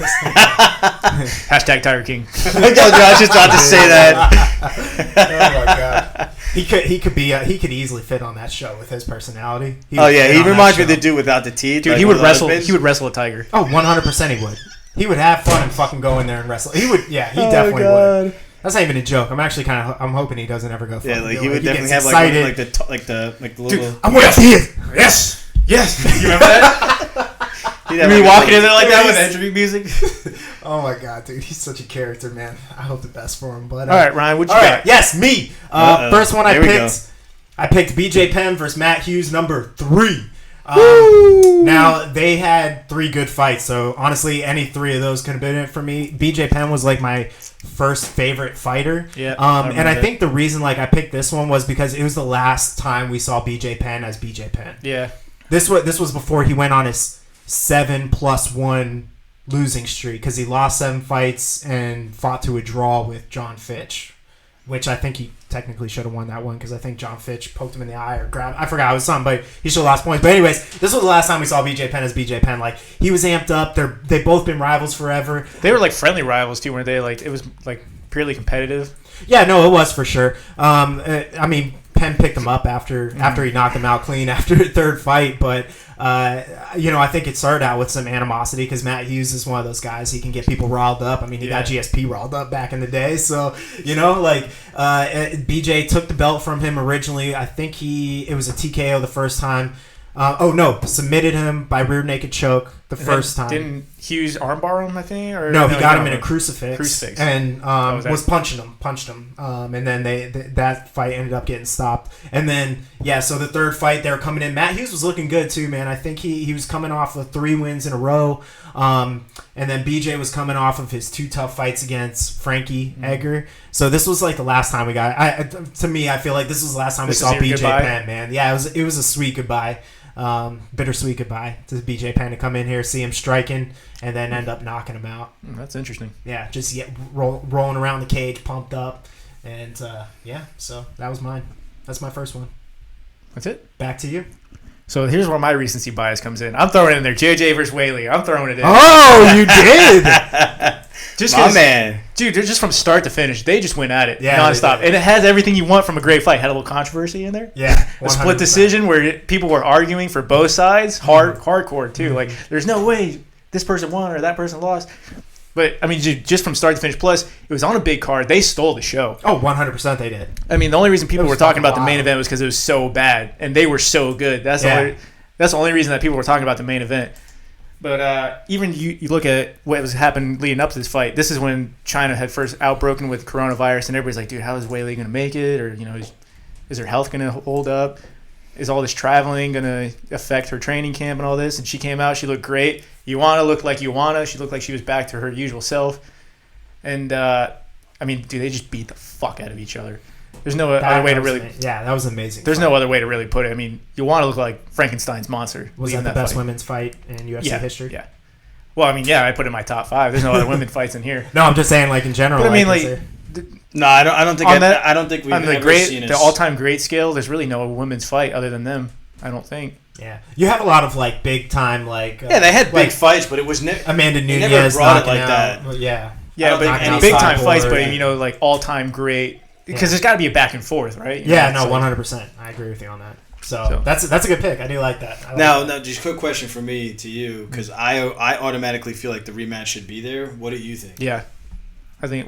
Hashtag Tiger King. I was just about to say that. Oh my god. He could easily fit on that show with his personality. He reminds me of the dude without the teeth. Dude, like he would wrestle. He would wrestle a tiger. Oh, 100% he would. He would have fun and fucking go in there and wrestle. He would. Yeah, he definitely would. That's not even a joke. I'm actually I'm hoping he doesn't ever go. Yeah, like he would definitely have like the little. Dude, I'm gonna see it. Yes. You remember that? You be walking in there like that with entry music. Oh my god, dude, he's such a character, man. I hope the best for him. But all right, Ryan, what you got? Yes, me. First one I picked. I picked BJ Penn versus Matt Hughes, number 3. Now, they had 3 good fights, so honestly, any 3 of those could have been it for me. BJ Penn was like my first favorite fighter. Yeah, and I think the reason like I picked this one was because it was the last time we saw BJ Penn as BJ Penn. Yeah. This was before he went on his 7+1 losing streak, because he lost 7 fights and fought to a draw with John Fitch, which I think he technically should have won that one, because I think John Fitch poked him in the eye or grabbed. I forgot, it was something, but he should have lost points. But anyways, this was the last time we saw BJ Penn as BJ Penn. Like, he was amped up. They've both been rivals forever. They were like friendly rivals too, weren't they? Like, it was like purely competitive. Yeah, no, it was for sure. I mean, Penn picked him up after he knocked him out clean after the 3rd fight, but I think it started out with some animosity, because Matt Hughes is one of those guys. He can get people riled up. I mean, he got GSP riled up back in the day. So, BJ took the belt from him originally. I think it was a TKO the first time. Submitted him by rear naked choke the first time. Didn't Hughes armbar him, I think? Or no, he got him in a crucifix. And was punched him. And then that fight ended up getting stopped. And then, so the 3rd fight, they were coming in. Matt Hughes was looking good too, man. I think he was coming off of 3 wins in a row. And then BJ was coming off of his 2 tough fights against Frankie Edgar. So this was like the last time we got. To me, I feel like this was the last time we saw BJ Penn, man. Yeah, it was a sweet goodbye. Bittersweet goodbye to BJ Penn to come in here, see him striking, and then end up knocking him out. That's interesting. Yeah, just rolling around the cage, pumped up, and so that was mine. That's my first one. That's it. Back to you. So here's where my recency bias comes in. I'm throwing it in there. JJ versus Whaley. I'm throwing it in. Oh, you did. Just my man. Dude, they're just from start to finish. They just went at it nonstop. And it has everything you want from a great fight. Had a little controversy in there. Yeah. 100%. A split decision where people were arguing for both sides. Hardcore, too. Like, there's no way this person won or that person lost. But, I mean, just from start to finish. Plus, it was on a big card. They stole the show. Oh, 100% they did. I mean, the only reason people were talking about the main event was because it was so bad. And they were so good. That's the only reason that people were talking about the main event. But even you look at what was happening leading up to this fight. This is when China had first outbroken with coronavirus, and everybody's like, dude, how is Weili going to make it? Or, is her health going to hold up? Is all this traveling going to affect her training camp and all this? And she came out. She looked great. Ioana looked like Ioana. She looked like she was back to her usual self. And, dude, they just beat the fuck out of each other. There's no other way to really... Yeah, that was amazing. There's no other way to really put it. I mean, Ioana looked like Frankenstein's monster. Was that the best women's fight in UFC history? Yeah. Well, I mean, I put it in my top 5. There's no other women fights in here. No, I'm just saying, like, in general. But I mean, I don't think we've ever seen the all-time great scale, there's really no women's fight other than them, I don't think. Yeah. You have a lot of, like, big-time, like... they had big fights, but it was... Amanda Nunes never brought it like out. that. Well, yeah. Yeah, but big-time fights, but, like, all-time great... Because there's got to be a back and forth, right? 100%. I agree with you on that. So that's a good pick. I do like that. Now, just a quick question for me to you, because I automatically feel like the rematch should be there. What do you think? Yeah, I think.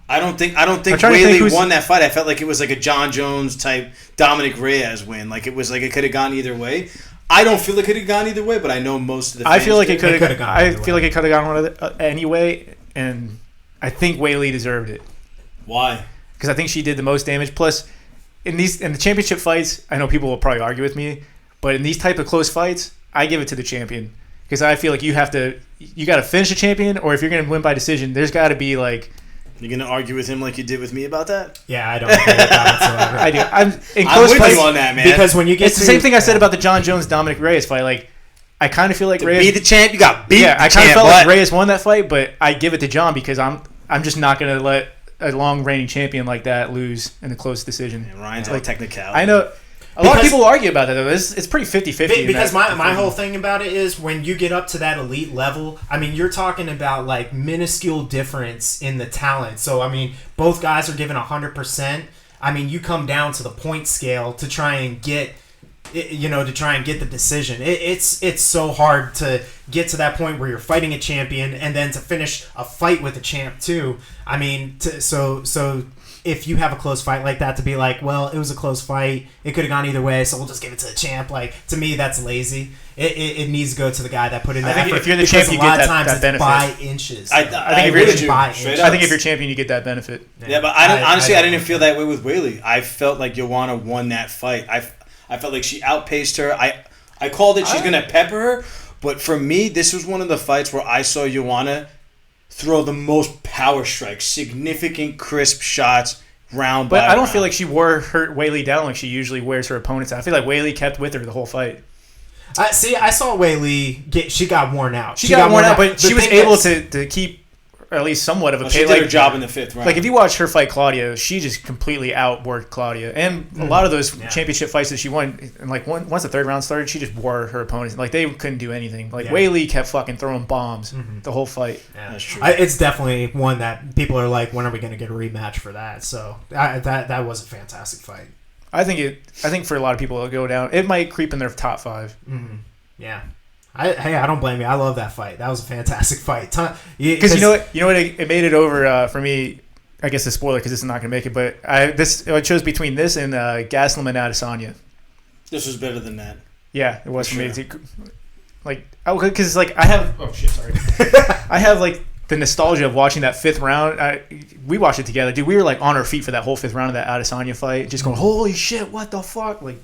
I don't think Weili won that fight. I felt like it was like a John Jones type Dominic Reyes win. Like it was like it could have gone either way. I don't feel it could have gone either way, but I know most of the. I feel like it could have gone. I feel like it could have gone anyway, and I think Weili deserved it. Why? Because I think she did the most damage. Plus, in the championship fights, I know people will probably argue with me, but in these type of close fights, I give it to the champion. Because I feel like you got to finish a champion, or if you're going to win by decision, there's got to be like... You're going to argue with him like you did with me about that? Yeah, I don't agree with that whatsoever. I do. I'm with you on that, man. Because when you get it's the same thing I said about the John Jones-Dominic Reyes fight. Like, I kind of feel like Reyes... Be the champ, you got beat. Yeah, I kind of felt like Reyes won that fight, but I give it to John because I'm just not going to let a long reigning champion like that lose in a close decision. And Ryan's like technicality. I know a lot of people argue about that though. It's pretty 50-50. Because my whole thing about it is when you get up to that elite level, I mean, you're talking about like minuscule difference in the talent. So I mean, both guys are given 100%. I mean, you come down to the point scale to try and get the decision. It's so hard to get to that point where you're fighting a champion and then to finish a fight with a champ too. I mean, so if you have a close fight like that, to be like, well, it was a close fight. It could have gone either way, so we'll just give it to the champ. Like, to me, that's lazy. It needs to go to the guy that put in that effort. If you're the champ, you get that benefit. By inches. I think if you're champion, you get that benefit. Yeah, but honestly, I didn't feel that way with Weili. I felt like Joanna won that fight. I felt like she outpaced her. I called it. She's going to pepper her. But for me, this was one of the fights where I saw Joanna throw the most power strikes, significant, crisp shots, round by round. But I don't feel like she wore her Weili down like she usually wears her opponents. I feel like Weili kept with her the whole fight. I saw Weili she got worn out. She got worn out, but she was able to keep at least somewhat of a pace. She did her job in the 5th round. Like, if you watch her fight Claudia, she just completely outworked Claudia. And a lot of those championship fights that she won, and like once the 3rd round started, she just wore her opponents. Like, they couldn't do anything. Like, Weili kept fucking throwing bombs the whole fight. Yeah, that's true. It's definitely one that people are like, when are we going to get a rematch for that? So that was a fantastic fight. I think for a lot of people, it'll go down. It might creep in their top 5. Mm-hmm. Yeah. I don't blame you. I love that fight. That was a fantastic fight. Because you know what? It made it over for me. I guess a spoiler because this is not going to make it. But I chose between this and Gastelum and Adesanya. This was better than that. Yeah, it was for me. Like, because like I have. Oh shit! Sorry. I have like the nostalgia of watching that 5th round. We watched it together, dude. We were like on our feet for that whole 5th round of that Adesanya fight, just going, "Holy shit! What the fuck!" Like.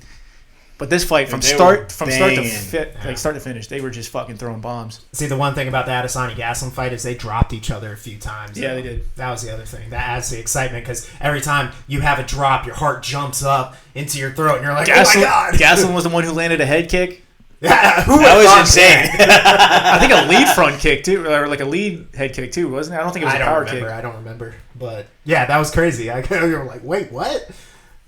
But this fight, from start to finish, they were just fucking throwing bombs. See, the one thing about the Adesanya Gastelum fight is they dropped each other a few times. Yeah, they did. That was the other thing. That adds to the excitement because every time you have a drop, your heart jumps up into your throat, and you're like, oh my God. Gastelum was the one who landed a head kick. Yeah, that was insane. I think a lead front kick, too, or like a lead head kick, too, wasn't it? I don't think it was a power kick. I don't remember. But, yeah, that was crazy. You were like, wait, what?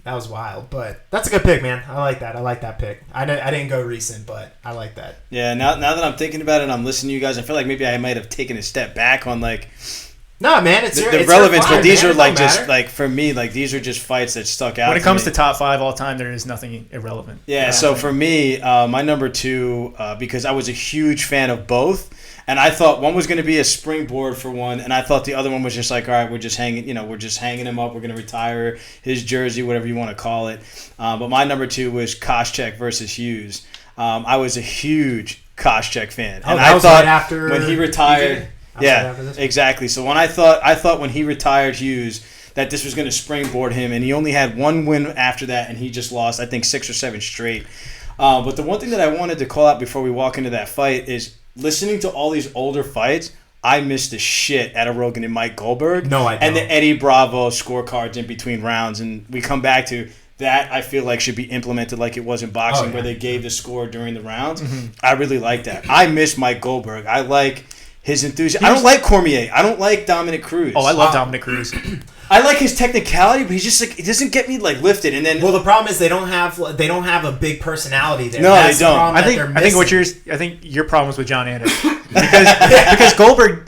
That was wild, but that's a good pick, man. I like that. I like that pick. I didn't go recent, but I like that. Yeah, now that I'm thinking about it and I'm listening to you guys, I feel like maybe I might have taken a step back on like no, man, it's the relevance, but these are like just like for me, like these are just fights that stuck out. When it comes to top 5 all time, there is nothing irrelevant. Yeah, so for me, my number 2, because I was a huge fan of both, and I thought one was going to be a springboard for one, and I thought the other one was just like, all right, we're just hanging him up. We're going to retire his jersey, whatever you want to call it. But my number 2 was Koscheck versus Hughes. I was a huge Koscheck fan, and I thought right after when he retired. Yeah, exactly. So when I thought when he retired Hughes that this was going to springboard him, and he only had one win after that, and he just lost, I think, 6 or 7 straight. But the one thing that I wanted to call out before we walk into that fight is listening to all these older fights. I missed the shit out of Rogan and Mike Goldberg. No, I don't. And the Eddie Bravo scorecards in between rounds, and we come back to that. I feel like should be implemented like it was in boxing, where they gave the score during the rounds. Mm-hmm. I really like that. I miss Mike Goldberg. I like his enthusiasm. I don't like Cormier. I don't like Dominic Cruz. Oh, I love Dominic Cruz. I like his technicality, but he's just like, it doesn't get me like lifted. And then the problem is they don't have a big personality there. No, they don't. I think your problem is with John Anderson. because Goldberg,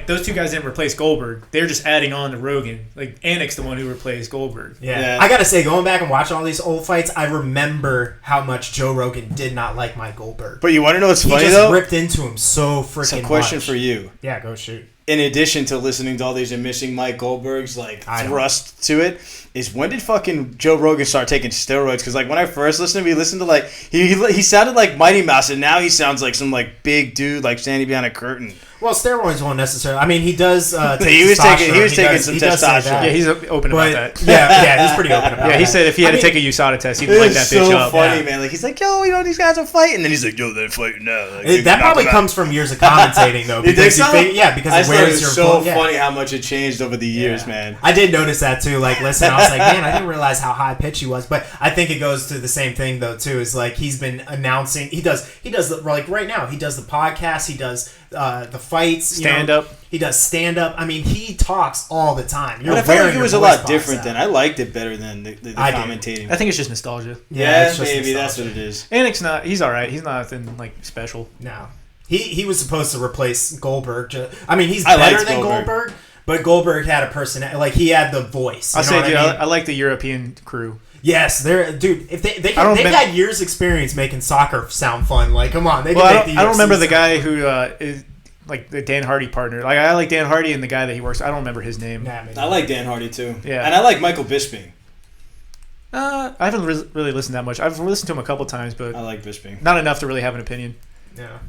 those two guys didn't replace Goldberg. They're just adding on to Rogan. Like Anik's the one who replaced Goldberg. Yeah. I gotta say, going back and watching all these old fights, I remember how much Joe Rogan did not like Mike Goldberg. But you want to know what's funny though? He just ripped into him so freaking much. It's a question for you. Yeah, go shoot. In addition to listening to all these and missing Mike Goldberg's thrust to it, is when did fucking Joe Rogan start taking steroids? Because when I first listened to him, he listened to he sounded like Mighty Mouse, and now he sounds like some big dude standing behind a curtain. Well, steroids won't necessarily. I mean, he does. He was taking some testosterone. Yeah, he's open about that. Yeah, he's pretty open about that. Yeah, he said if he had to take a USADA test, he'd light that bitch up. It's so funny, man. He's like, yo, these guys are fighting, and then he's like, yo, they're fighting now. That probably comes from years of commentating, though. Because because it wears your. It's so funny how much it changed over the years, man. I did notice that too. Listen, I was like, man, I didn't realize how high pitched he was. But I think it goes to the same thing though too. Is he's been announcing. He does right now. He does the podcast. He does the fights. Stand up. He does stand up. I mean, he talks all the time. But I felt like it was a lot different then. I liked it better than the commentating. I think it's just nostalgia. Yeah, maybe that's what it is. Anik's not. He's all right. He's nothing special. No. He was supposed to replace Goldberg. I mean, he's better than Goldberg, but Goldberg had a personality. He had the voice. I like the European crew. Yes, if they've had years experience making soccer sound fun. Come on, they can make the UFC I don't remember the guy who like the Dan Hardy partner. Like I like Dan Hardy and the guy that he works. I don't remember his name. I like Dan Hardy too. Yeah, and I like Michael Bisping. I haven't really listened that much. I've listened to him a couple times, but I like Bisping. Not enough to really have an opinion. Yeah.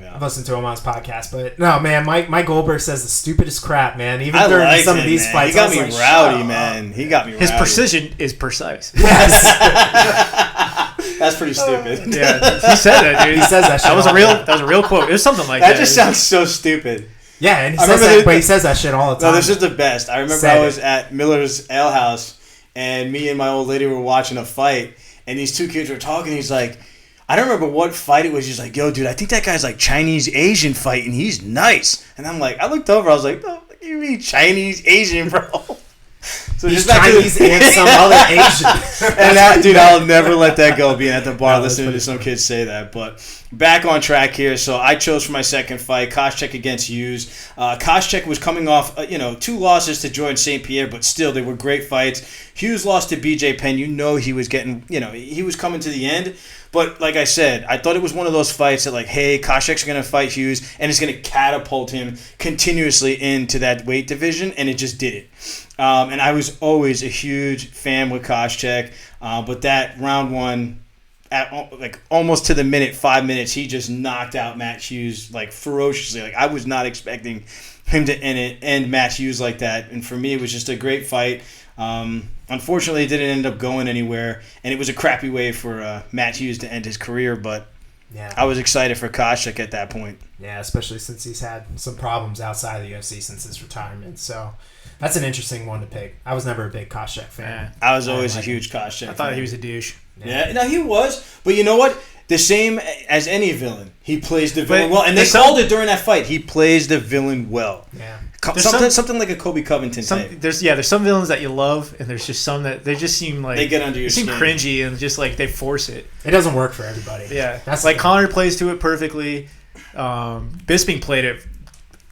I've listened to him on his podcast, but no, man, Mike Goldberg says the stupidest crap, man. Even during some of these fights, he got me rowdy, man. He got me rowdy. His precision is precise. Yes. That's pretty stupid. Yeah, he said that, dude. He says that shit. That was a real quote. It was something like that. That just sounds so stupid. Yeah, and he says that shit all the time. No, this is the best. I remember I was at Miller's Ale House, and me and my old lady were watching a fight, and these two kids were talking. He's like, I don't remember what fight it was. He's like, yo, dude, I think that guy's like Chinese-Asian fighting. He's nice. And I'm like, I looked over. I was like, no, what do you mean Chinese-Asian, bro? So he's Chinese and some other Asian. And that, dude, I'll never let that go, being at the bar listening to some kids say that. But back on track here. So I chose for my second fight, Koscheck against Hughes. Koscheck was coming off, 2 losses to Jordan St. Pierre, but still, they were great fights. Hughes lost to BJ Penn. He was getting, he was coming to the end. But like I said, I thought it was one of those fights that, like, hey, Koscheck's going to fight Hughes, and it's going to catapult him continuously into that weight division, and it just did it. And I was always a huge fan with Koscheck, but that round one, at like almost to the minute, 5 minutes, he just knocked out Matt Hughes like ferociously. Like I was not expecting him to end Matt Hughes like that, and for me, it was just a great fight. Unfortunately, it didn't end up going anywhere, and it was a crappy way for Matt Hughes to end his career, but yeah, I was excited for Koscheck at that point. Yeah, especially since he's had some problems outside of the UFC since his retirement, so that's an interesting one to pick. I was never a big Koscheck fan. I was always a huge Koscheck fan. I thought he was a douche. Yeah, no, he was, but you know what? The same as any villain. He plays the villain well, and they called it during that fight. He plays the villain well. Yeah. Something like a Kobe Covington type. There's some villains that you love, and there's just some that they just seem like they get under your skin. They seem cringy and just like they force it. It doesn't work for everybody. Yeah, that's like Connor plays to it perfectly. Bisping played it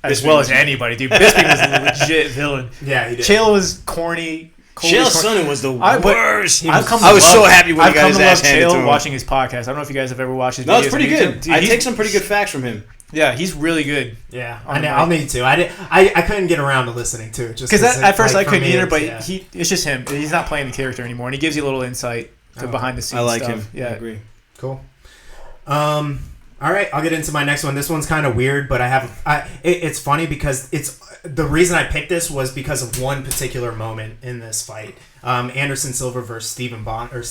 as well as anybody, dude. Bisping was a legit villain. Yeah, he did. Chael was corny. Chael Sonnen was the worst. I was so happy when he got his ass handed to him. Watching his podcast. I don't know if you guys have ever watched his videos. No, it's pretty good. Dude, I take some pretty good facts from him. Yeah, he's really good. Yeah, I'll need to. I couldn't get around to listening to it just because at first I couldn't either. But it's just him. He's not playing the character anymore, and he gives you a little insight to behind the scenes. I like stuff. him. Yeah, I agree. Cool. All right, I'll get into my next one. This one's kind of weird, but it's funny because the reason I picked this was because of one particular moment in this fight. Anderson Silva versus Stephen Bonner.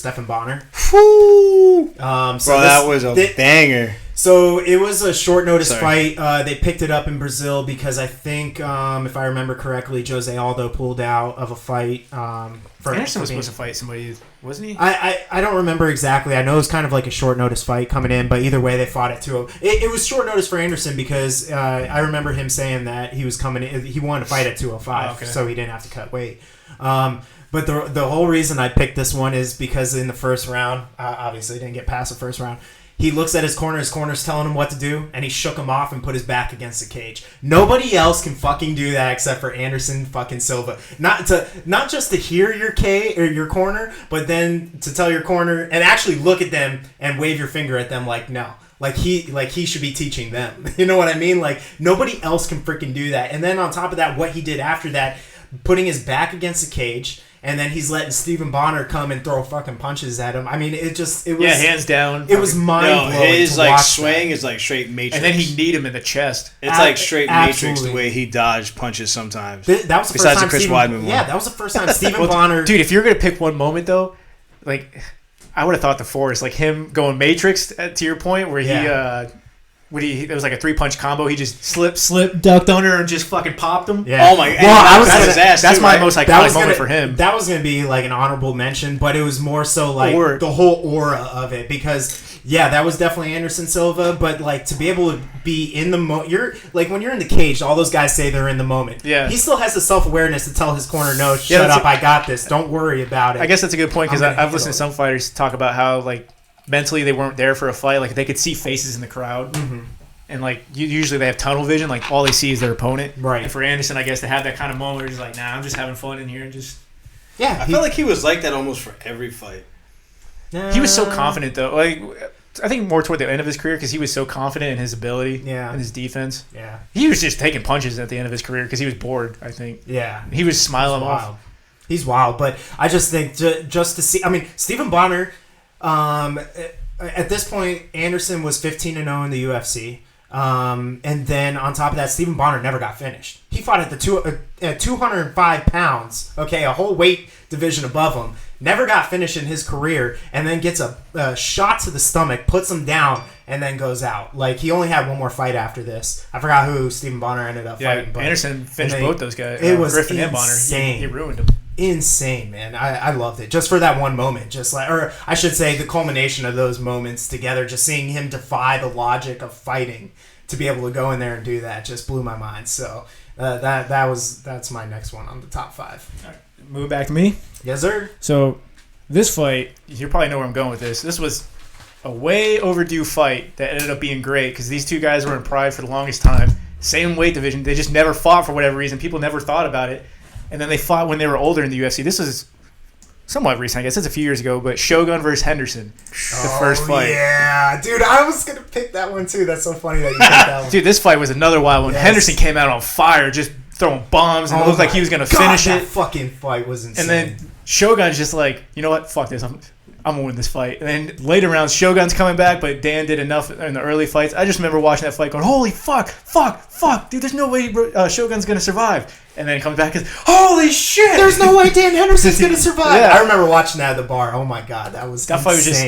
Woo! That was a banger. So it was a short notice fight. They picked it up in Brazil because I think, if I remember correctly, Jose Aldo pulled out of a fight. Anderson was supposed to fight somebody, wasn't he? I don't remember exactly. I know it was kind of like a short notice fight coming in, but either way, they fought it too. It was short notice for Anderson because I remember him saying that he was coming in. He wanted to fight at 205, so he didn't have to cut weight. But the whole reason I picked this one is because in the first round, obviously didn't get past the first round, he looks at his corner's telling him what to do, and he shook him off and put his back against the cage. Nobody else can fucking do that except for Anderson fucking Silva. Not just to hear your corner, but then to tell your corner and actually look at them and wave your finger at them like no. Like he should be teaching them. You know what I mean? Like nobody else can freaking do that. And then on top of that, what he did after that, putting his back against the cage, and then he's letting Stephen Bonner come and throw fucking punches at him. I mean, it was hands down. It was mind blowing. His like swing is like straight Matrix, and then he kneed him in the chest. It's like straight Matrix the way he dodged punches sometimes. That was the besides first time the Chris Weidman one. Yeah, that was the first time Stephen Bonner. Dude, if you're gonna pick one moment though, like I would have thought the Forest, like him going Matrix to your point, where it was like a 3-punch combo. He just slipped, ducked under, and just fucking popped him. Yeah. Oh my god! That's my most iconic moment for him. That was gonna be like an honorable mention, but it was more so like the whole aura of it because that was definitely Anderson Silva. But like to be able to be in the moment, you're like when you're in the cage, all those guys say they're in the moment. Yeah, he still has the self-awareness to tell his corner, no, shut up, I got this. Don't worry about it. I guess that's a good point because I've listened to some fighters talk about how like mentally they weren't there for a fight. Like they could see faces in the crowd. Mm-hmm. And, like, usually they have tunnel vision. Like, all they see is their opponent. Right. And for Anderson, I guess, to have that kind of moment where he's like, nah, I'm just having fun in here and just... Yeah. I felt like he was like that almost for every fight. He was so confident, though. Like, I think more toward the end of his career because he was so confident in his ability and his defense. Yeah. He was just taking punches at the end of his career because he was bored, I think. Yeah. He was smiling off. He's wild, but I just think just to see... I mean, Stephen Bonner, at this point, Anderson was 15-0 in the UFC. And then on top of that, Stephen Bonner never got finished. He fought at 205 pounds, okay, a whole weight division above him. Never got finished in his career, and then gets a shot to the stomach, puts him down, and then goes out. Like, he only had one more fight after this. I forgot who Stephen Bonner ended up fighting. But Anderson finished both those guys. It was Griffin insane. And Bonner. He ruined him. Insane, man. I loved it. Just for that one moment. Or I should say the culmination of those moments together, just seeing him defy the logic of fighting to be able to go in there and do that just blew my mind. So that's my next one on the top 5. All right. Moving back to me. Yes, sir. So this fight, you probably know where I'm going with this. This was a way overdue fight that ended up being great because these two guys were in Pride for the longest time. Same weight division. They just never fought for whatever reason. People never thought about it. And then they fought when they were older in the UFC. This was somewhat recent, I guess. It's a few years ago, but Shogun versus Henderson, the first fight. Yeah, dude, I was going to pick that one too. That's so funny that you picked that one. Dude, this fight was another wild one. Yes. Henderson came out on fire, just throwing bombs, and it looked like he was going to finish it. That fucking fight was insane. And then Shogun's just like, you know what? Fuck this. I'm going to win this fight. And then later rounds, Shogun's coming back, but Dan did enough in the early fights. I just remember watching that fight going, holy fuck. Dude, there's no way Shogun's going to survive. And then he comes back and says, holy shit! There's no way Dan Henderson's going to survive. Yeah. I remember watching that at the bar. Oh my God, that was insane. Fight was just,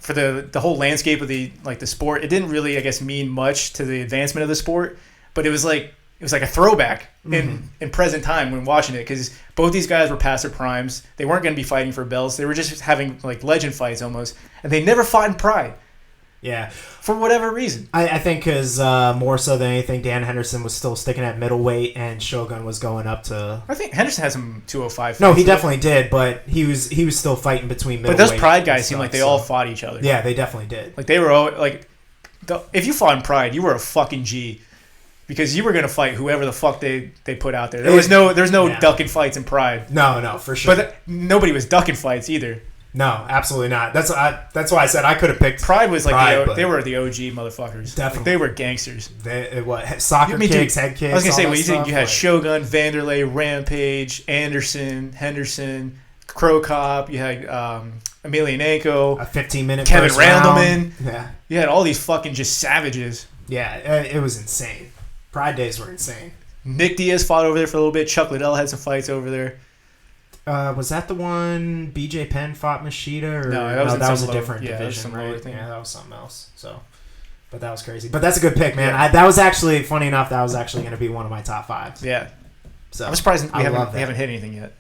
for the whole landscape of the sport, it didn't really, I guess, mean much to the advancement of the sport, but it was like a throwback in present time when watching it because both these guys were past their primes. They weren't going to be fighting for belts. They were just having like legend fights almost, and they never fought in Pride. Yeah. For whatever reason. I think because more so than anything, Dan Henderson was still sticking at middleweight and Shogun was going up to... I think Henderson had some 205 fights. No, he definitely did, but he was still fighting between middleweight. But those Pride guys seemed like they all fought each other. Yeah, they definitely did. Like they were all... if you fought in Pride, you were a fucking G. Because you were going to fight whoever the fuck they put out there. There's no ducking fights in Pride. No, for sure. But nobody was ducking fights either. No, absolutely not. That's why I said I could have picked Pride was like they were the OG motherfuckers. Definitely, like, they were gangsters. Soccer kicks, head kicks. I was gonna say, you had Shogun, Vanderlei, Rampage, Anderson, Henderson, Crow Cop. You had Emelianenko, a 15-minute Kevin Randleman. Yeah, you had all these fucking just savages. Yeah, it was insane. Pride days were insane. Nick Diaz fought over there for a little bit. Chuck Liddell had some fights over there. Was that the one BJ Penn fought Machida? Or no, that was a different division, right? Yeah, that was something else. So, but that was crazy. But that's a good pick, man. Yeah. That was actually funny enough. That was actually going to be one of my top 5. Yeah. So I'm surprised we haven't hit anything yet.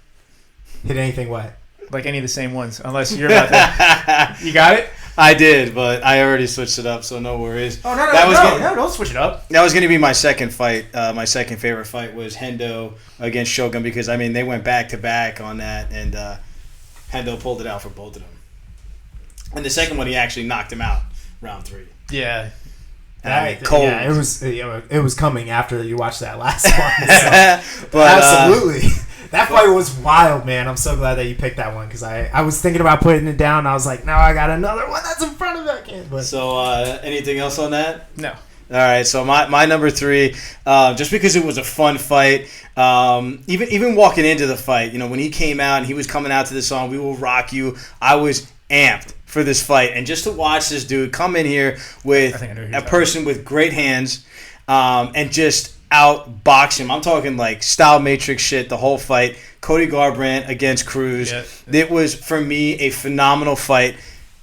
Hit anything what? Like any of the same ones, unless you're about to. You got it? I did, but I already switched it up, so no worries. Oh, no, don't switch it up. That was going to be my second fight. My second favorite fight was Hendo against Shogun because, I mean, they went back-to-back on that, and Hendo pulled it out for both of them. And the second one, he actually knocked him out round 3. Yeah. Cold. Yeah, it was coming after you watched that last one. So. But, absolutely. That fight was wild, man. I'm so glad that you picked that one because I was thinking about putting it down. And I was like, no, I got another one that's in front of that. But so, anything else on that? No. All right, so my number 3, just because it was a fun fight, even walking into the fight, when he came out and he was coming out to the song, "We Will Rock You," I was amped for this fight. And just to watch this dude come in here with a person with great hands and just outbox him. I'm talking like style matrix shit the whole fight. Cody Garbrandt against Cruz. Yeah. It was, for me, a phenomenal fight.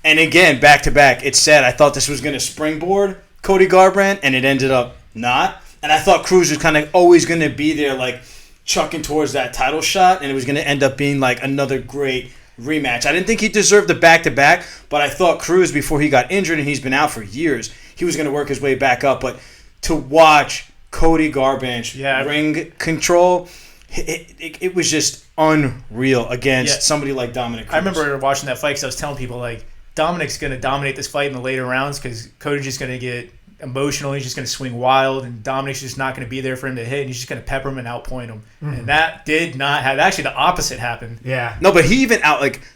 And again, back-to-back, it's sad. I thought this was going to springboard Cody Garbrandt, and it ended up not. And I thought Cruz was kind of always going to be there, like, chucking towards that title shot, and it was going to end up being, like, another great rematch. I didn't think he deserved the back-to-back, but I thought Cruz, before he got injured, and he's been out for years, he was going to work his way back up. But to watch Cody Garbrandt ring control, it was just unreal against somebody like Dominic Cruz. I remember watching that fight because I was telling people, like, Dominic's going to dominate this fight in the later rounds because Cody's just going to get emotional. He's just going to swing wild, and Dominic's just not going to be there for him to hit, and he's just going to pepper him and outpoint him. Mm-hmm. And that did not happen. Actually, the opposite happened. Yeah. No, but he even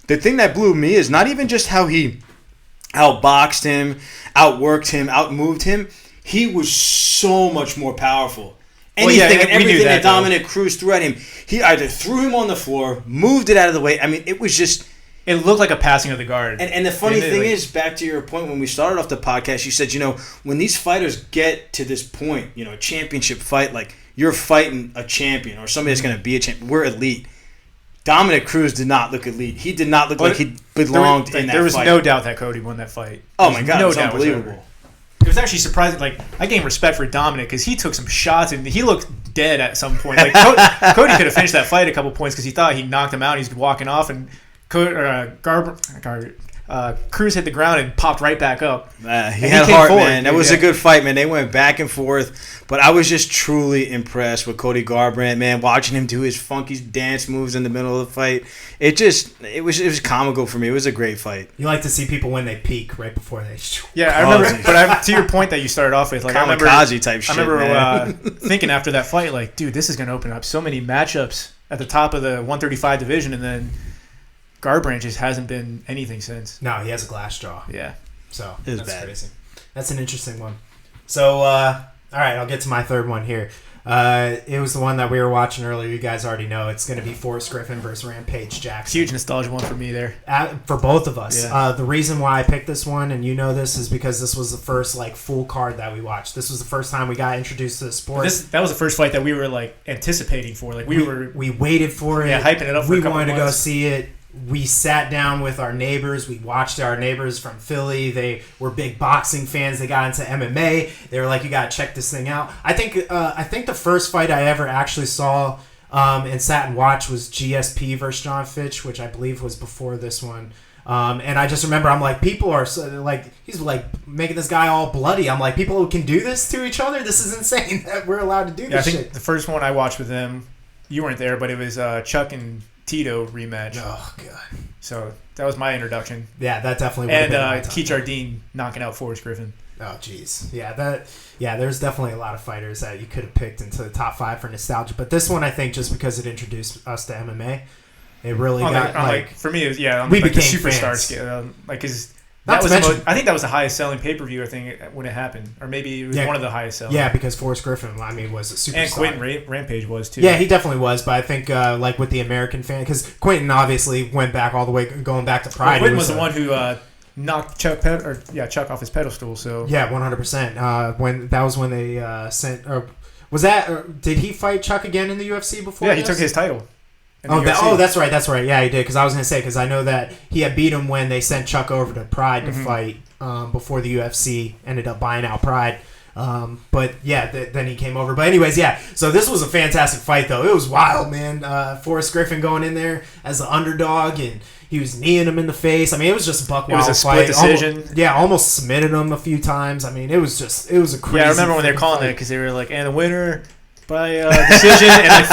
the thing that blew me is not even just how he outboxed him, outworked him, outmoved him, he was so much more powerful. Anything and everything that Dominic Cruz threw at him, he either threw him on the floor, moved it out of the way. I mean, it was just... It looked like a passing of the guard. And the funny thing is, back to your point when we started off the podcast, you said, when these fighters get to this point, a championship fight, like you're fighting a champion or somebody that's going to be a champion. We're elite. Dominic Cruz did not look elite. He did not look like he belonged in that fight. There was no doubt that Cody won that fight. Oh, my God. It was unbelievable. It was actually surprising. Like, I gained respect for Dominic because he took some shots and he looked dead at some point. Like, Cody could have finished that fight a couple points because he thought he knocked him out. He's walking off and Cruz hit the ground and popped right back up. He had heart, man. That was a good fight, man. They went back and forth. But I was just truly impressed with Cody Garbrandt, man. Watching him do his funky dance moves in the middle of the fight, it was comical for me. It was a great fight. You like to see people when they peak right before they. Yeah, I remember. But to your point that you started off with, like kamikaze type shit. I remember thinking after that fight, like, dude, this is going to open up so many matchups at the top of the 135 division, and then Garbrandt just hasn't been anything since. No, he has a glass jaw. Yeah. So that's bad. Crazy. That's an interesting one. So, all right, I'll get to my third one here. It was the one that we were watching earlier. You guys already know. It's going to be Forrest Griffin versus Rampage Jackson. Huge nostalgia one for me there. For both of us. Yeah. The reason why I picked this one, and you know this, is because this was the first full card that we watched. This was the first time we got introduced to the sport. That was the first fight that we were anticipating for. Like we waited for it. Yeah, hyping it up. We wanted to go see it. We sat down with our neighbors. We watched our neighbors from Philly. They were big boxing fans. They got into MMA. They were like, "You gotta check this thing out." I think the first fight I ever actually saw and sat and watched was GSP versus John Fitch, which I believe was before this one. And I just remember, I'm like, people are he's like making this guy all bloody. I'm like, people who can do this to each other. This is insane that we're allowed to do this. I think shit. The first one I watched with them, you weren't there, but it was Chuck and Tito rematch. Oh god! So that was my introduction. Yeah, that definitely. And Keith Jardine knocking out Forrest Griffin. Oh jeez, yeah. There's definitely a lot of fighters that you could have picked into the top 5 for nostalgia, but this one I think just because it introduced us to MMA, it really for me. It was, we became the superstar fans. Scale. I think that was the highest selling pay-per-view, I think, when it happened. Or maybe it was one of the highest selling. Yeah, because Forrest Griffin, was a superstar. And Quentin Rampage was, too. Yeah, he definitely was. But I think, with the American fan, because Quentin obviously went back all the way, going back to Pride. Quentin was the one who knocked Chuck off his pedestal. So yeah, 100%. That was when they sent... was that... did he fight Chuck again in the UFC before Yeah, he took his title. That's right. Yeah, he did. Because I was going to say, because I know that he had beat him when they sent Chuck over to Pride to fight before the UFC ended up buying out Pride. But yeah, then he came over. But anyways, yeah. So this was a fantastic fight, though. It was wild, man. Forrest Griffin going in there as the underdog, and he was kneeing him in the face. I mean, it was just a buck wild fight. It was a split decision. Almost submitted him a few times. I mean, it was a crazy. Yeah, I remember when they were calling that because they were like, and the winner by decision, and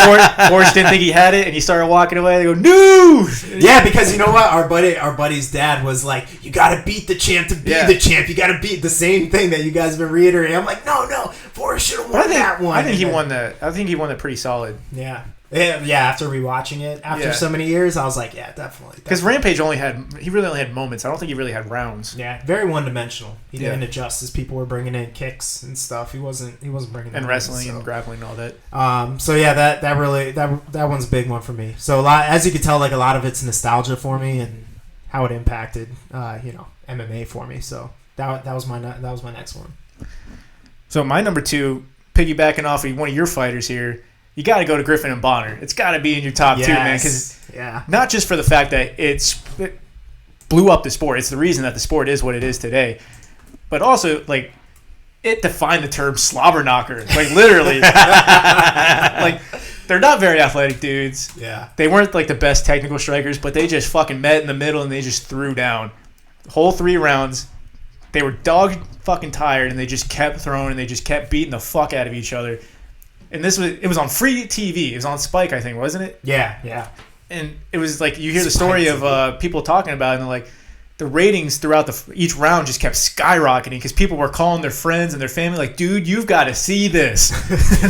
Forrest didn't think he had it, and he started walking away. They go, no! Yeah, because you know what? Our buddy's dad was like, you got to beat the champ to be the champ. You got to beat the same thing that you guys have been reiterating. I'm like, no, Forrest should have won that one. I think he won that. I think he won it pretty solid. Yeah. Yeah, after rewatching it after so many years, I was like, yeah, definitely. Because Rampage really only had moments. I don't think he really had rounds. Yeah, very one-dimensional. He didn't adjust as people were bringing in kicks and stuff. He wasn't bringing and wrestling and grappling and all that. So yeah, that one's a big one for me. So as you can tell, a lot of it's nostalgia for me and how it impacted MMA for me. So that was my next one. So my number 2, piggybacking off of one of your fighters here. You got to go to Griffin and Bonner. It's got to be in your top 2, man. Because not just for the fact that it blew up the sport. It's the reason that the sport is what it is today. But also, it defined the term slobber knocker. Literally. They're not very athletic dudes. Yeah. They weren't, the best technical strikers, but they just fucking met in the middle and they just threw down. The whole 3 rounds, they were dog fucking tired and they just kept throwing and they just kept beating the fuck out of each other. And it was on free TV. It was on Spike, I think, wasn't it? Yeah. And it was you hear the story of people talking about it, and they're the ratings throughout each round just kept skyrocketing because people were calling their friends and their family dude, you've got to see this.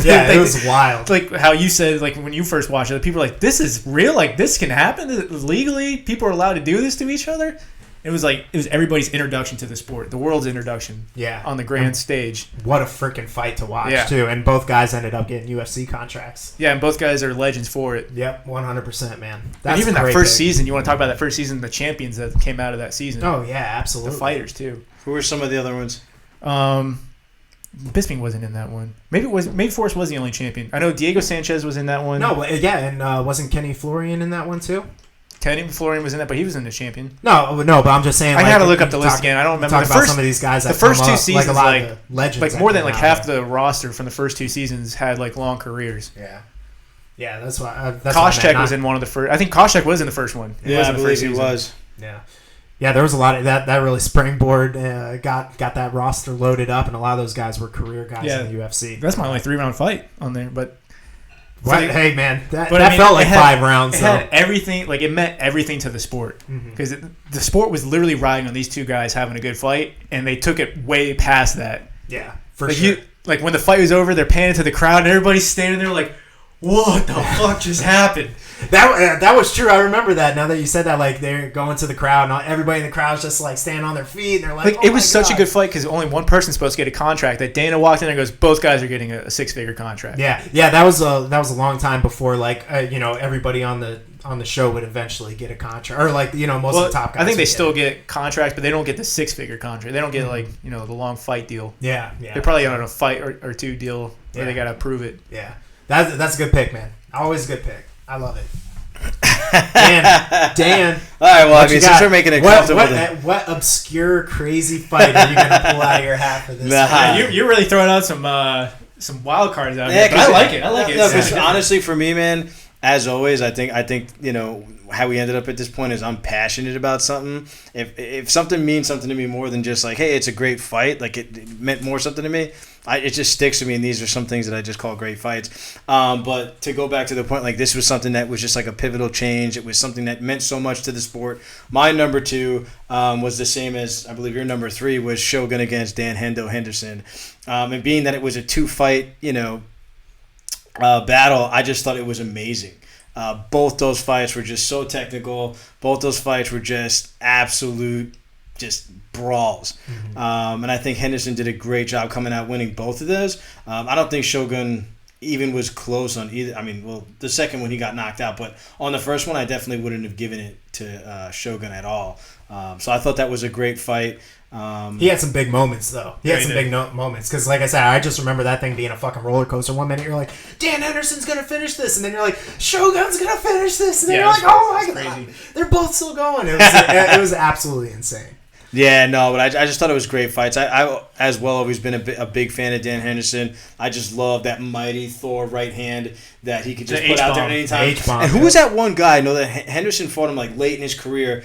Yeah, it was wild. How you said, when you first watched it, people were like, this is real? This can happen legally? People are allowed to do this to each other? It was everybody's introduction to the sport, the world's introduction. Yeah. On the grand stage. What a freaking fight to watch too, and both guys ended up getting UFC contracts. Yeah, and both guys are legends for it. Yep, 100%, man. And even that first season, you want to talk about that first season, the champions that came out of that season. Oh yeah, absolutely. The fighters too. Who were some of the other ones? Bisping wasn't in that one. Maybe Forrest was the only champion. I know Diego Sanchez was in that one. No, yeah, and wasn't Kenny Florian in that one too? Kenny Florian was in that, but he was in the champion. No, but I'm just saying. I had to look up the list again. I don't remember. Talk about some of these guys. The first two seasons, like legends, more than half the roster from the first two seasons had long careers. Yeah, that's why. Koscheck was in one of the first. I think Koscheck was in the first one. I believe he was. Yeah, there was a lot of that really springboard got that roster loaded up, and a lot of those guys were career guys in the UFC. That's my only 3-round fight on there, but. Hey man, that felt like 5 rounds. It had everything, it meant everything to the sport because the sport was literally riding on these two guys having a good fight, and they took it way past that. Yeah, for sure. When the fight was over, they're panning to the crowd, and everybody's standing there like, "What the fuck just happened?" That was true. I remember that. Now that you said that, they're going to the crowd, and everybody in the crowd's just standing on their feet, and they're like, it was such a good fight because only one person's supposed to get a contract. That Dana walked in and goes, both guys are getting a 6-figure contract. Yeah. That was a long time before everybody on the show would eventually get a contract, or most of the top guys. I think they still get contracts, but they don't get the 6-figure contract. They don't get the long fight deal. Yeah. They're probably on a fight or two deal where they got to prove it. Yeah, that's a good pick, man. Always a good pick. I love it. Dan. All right, well, since we're making it comfortable. What obscure, crazy fight are you going to pull out of your hat for this? You're really throwing out some wild cards out here. But I like it. No, because honestly, for me, man, as always, I think how we ended up at this point is I'm passionate about something. If something means something to me more than just hey, it's a great fight, it meant more something to me, it just sticks to me, and these are some things that I just call great fights. But to go back to the point, this was something that was just a pivotal change. It was something that meant so much to the sport. My number 2 was the same as, I believe, your number 3 was Shogun against Dan Hendo Henderson. And being that it was a 2-fight, battle, I just thought it was amazing. Both those fights were just so technical. Both those fights were just absolute, just brawls. And I think Henderson did a great job coming out winning both of those. I don't think Shogun even was close on either. The second one he got knocked out, but on the first one I definitely wouldn't have given it to Shogun at all. So I thought that was a great fight. He had some big moments, though. He had some big moments. Because, like I said, I just remember that thing being a fucking roller coaster. One minute you're like, Dan Henderson's going to finish this. And then you're like, Shogun's going to finish this. And then you're like, oh my God. They're both still going. It was absolutely insane. Yeah, no, but I just thought it was great fights. I as well, always been a big fan of Dan Henderson. I just love that mighty Thor right hand that he could just put out there at any time. And who was that one guy? I know that Henderson fought him late in his career.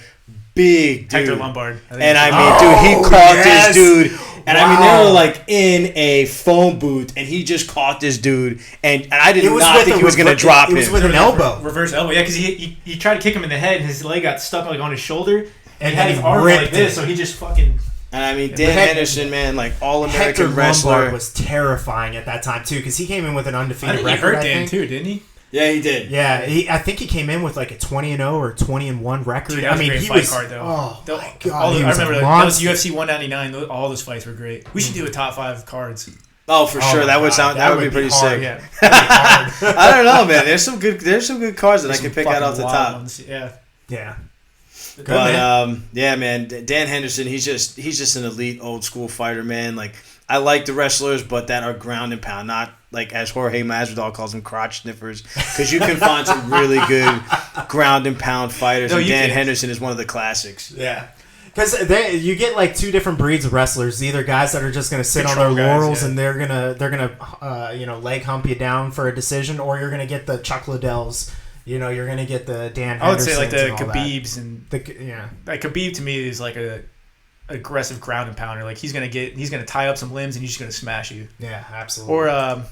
Big dude. Hector Lombard. Dude, he caught this dude. And they were in a phone booth, and he just caught this dude. And I did not think he was going to drop him. It was with an elbow. Reverse elbow. Yeah, because he tried to kick him in the head, and his leg got stuck on his shoulder. And he had his arm like this, so he just fucking... And Dan Henderson, man, All-American Hector wrestler. Lombard was terrifying at that time, too, because he came in with an undefeated record, he hurt Dan, too, didn't he? Yeah, he did. Yeah, I think he came in with a 20-0 or 20-1 record. Dude, that was a great fight card, though. Oh my God, I remember that was UFC 199. All those fights were great. We should do a top 5 cards. Oh, for sure. That would be pretty sick. Yeah. I don't know, man. There's some good cards that I can pick out off the top. Ones. Yeah. Yeah. Good, but yeah, man, Dan Henderson, he's just an elite old school fighter, man. I like the wrestlers, but that are ground and pound, not as Jorge Masvidal calls them, crotch sniffers, because you can find some really good ground and pound fighters, and Dan Henderson is one of the classics. Yeah. Because you get 2 different breeds of wrestlers. Either guys that are just going to sit on their laurels and they're gonna leg hump you down for a decision, or you're gonna get the Chuck Liddells. You're gonna get the Dan Henderson. I would say the Khabibs and yeah. Khabib to me is a aggressive ground and pounder. He's gonna tie up some limbs and he's just gonna smash you. Yeah, absolutely. Or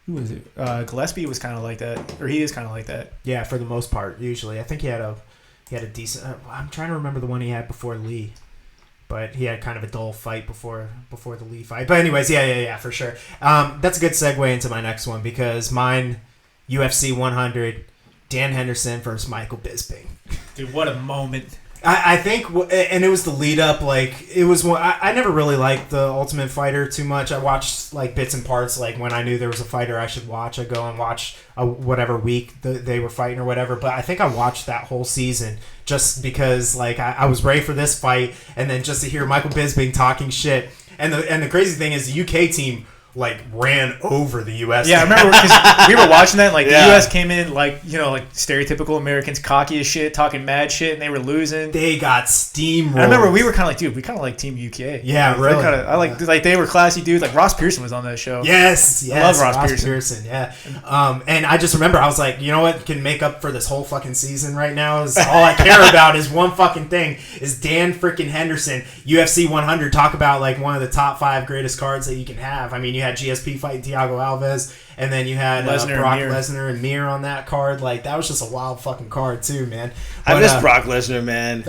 who was it? Gillespie was kind of like that, or he is kind of like that. Yeah, for the most part. Usually, I think he had a decent. I'm trying to remember the one he had before Lee, but he had kind of a dull fight before the Lee fight. But anyways, yeah, for sure. That's a good segue into my next one, because mine, UFC 100, Dan Henderson versus Michael Bisping. Dude, what a moment! I think, and it was the lead up. Like it was one. I never really liked the Ultimate Fighter too much. I watched like bits and parts. Like when I knew there was a fighter I should watch, I go and watch whatever week they were fighting or whatever. But I think I watched that whole season just because like I was ready for this fight, and then just to hear Michael Bisping talking shit. And the crazy thing is the UK team like ran over the U.S. Yeah, I remember because we were watching that. Like the U.S. came in like like stereotypical Americans, cocky as shit, talking mad shit, and they were losing. They got steamrolled. I remember we were kind of like, dude, we kind of like Team UK. Yeah, really. I like they were classy dudes. Like Ross Pearson was on that show. Yes, I love Ross Pearson. Yeah, and I just remember I was like, you know what can make up for this whole fucking season right now is all I care about is one fucking thing is Dan freaking Henderson, UFC 100. Talk about like one of the top 5 greatest cards that you can have. I mean, you had GSP fighting Thiago Alves, and then you had Brock Lesnar and Mir on that card. Like that was just a wild fucking card too, man. But, I miss Brock Lesnar, man.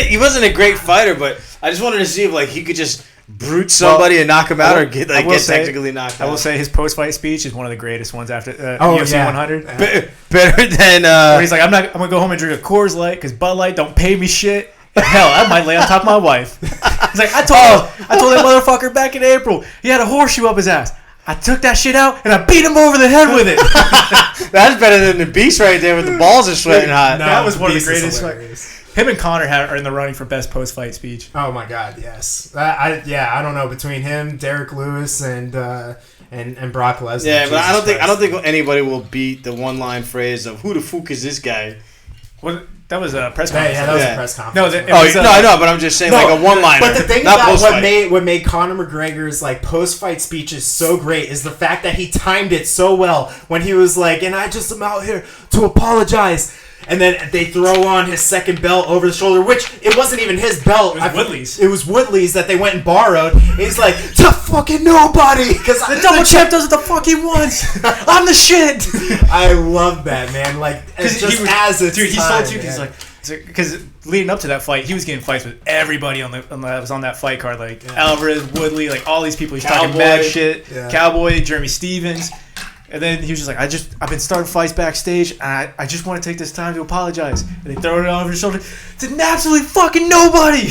He wasn't a great fighter, but I just wanted to see if like he could just brute somebody and knock him out, or get technically knocked out. I will say his post-fight speech is one of the greatest ones after UFC 100. Better than where he's like, I'm gonna go home and drink a Coors Light because Bud Light don't pay me shit. Hell, I might lay on top of my wife. He's like, I told that motherfucker back in April he had a horseshoe up his ass. I took that shit out and I beat him over the head with it. That's better than the Beast right there with the balls are sweating hot. No, that was one of the greatest. Him and Connor are in the running for best post-fight speech. Oh my god, yes. I don't know, between him, Derek Lewis, and Brock Lesnar. Yeah, but I don't think anybody will beat the one-line phrase of "Who the fuck is this guy?" Well, that was a press conference. Yeah, that was a press conference. No, I know, but I'm just saying like a one-liner. But the thing about what made Conor McGregor's like post-fight speeches so great is the fact that he timed it so well when he was like, "And I just am out here to apologize." And then they throw on his second belt over the shoulder, which it wasn't even his belt. It was Woodley's. It was Woodley's that they went and borrowed. And he's like, to fucking nobody. Because the double champ does what the fuck he wants. I'm the shit. I love that, man. Like, it's just he's so too. He's like, because leading up to that fight, he was getting fights with everybody that was on that fight card, like Alvarez, Woodley, like all these people. He's talking mad shit. Yeah. Cowboy, Jeremy Stevens. And then he was just like, I've been starting fights backstage, and I just want to take this time to apologize. And they throw it over his shoulder to absolutely fucking nobody.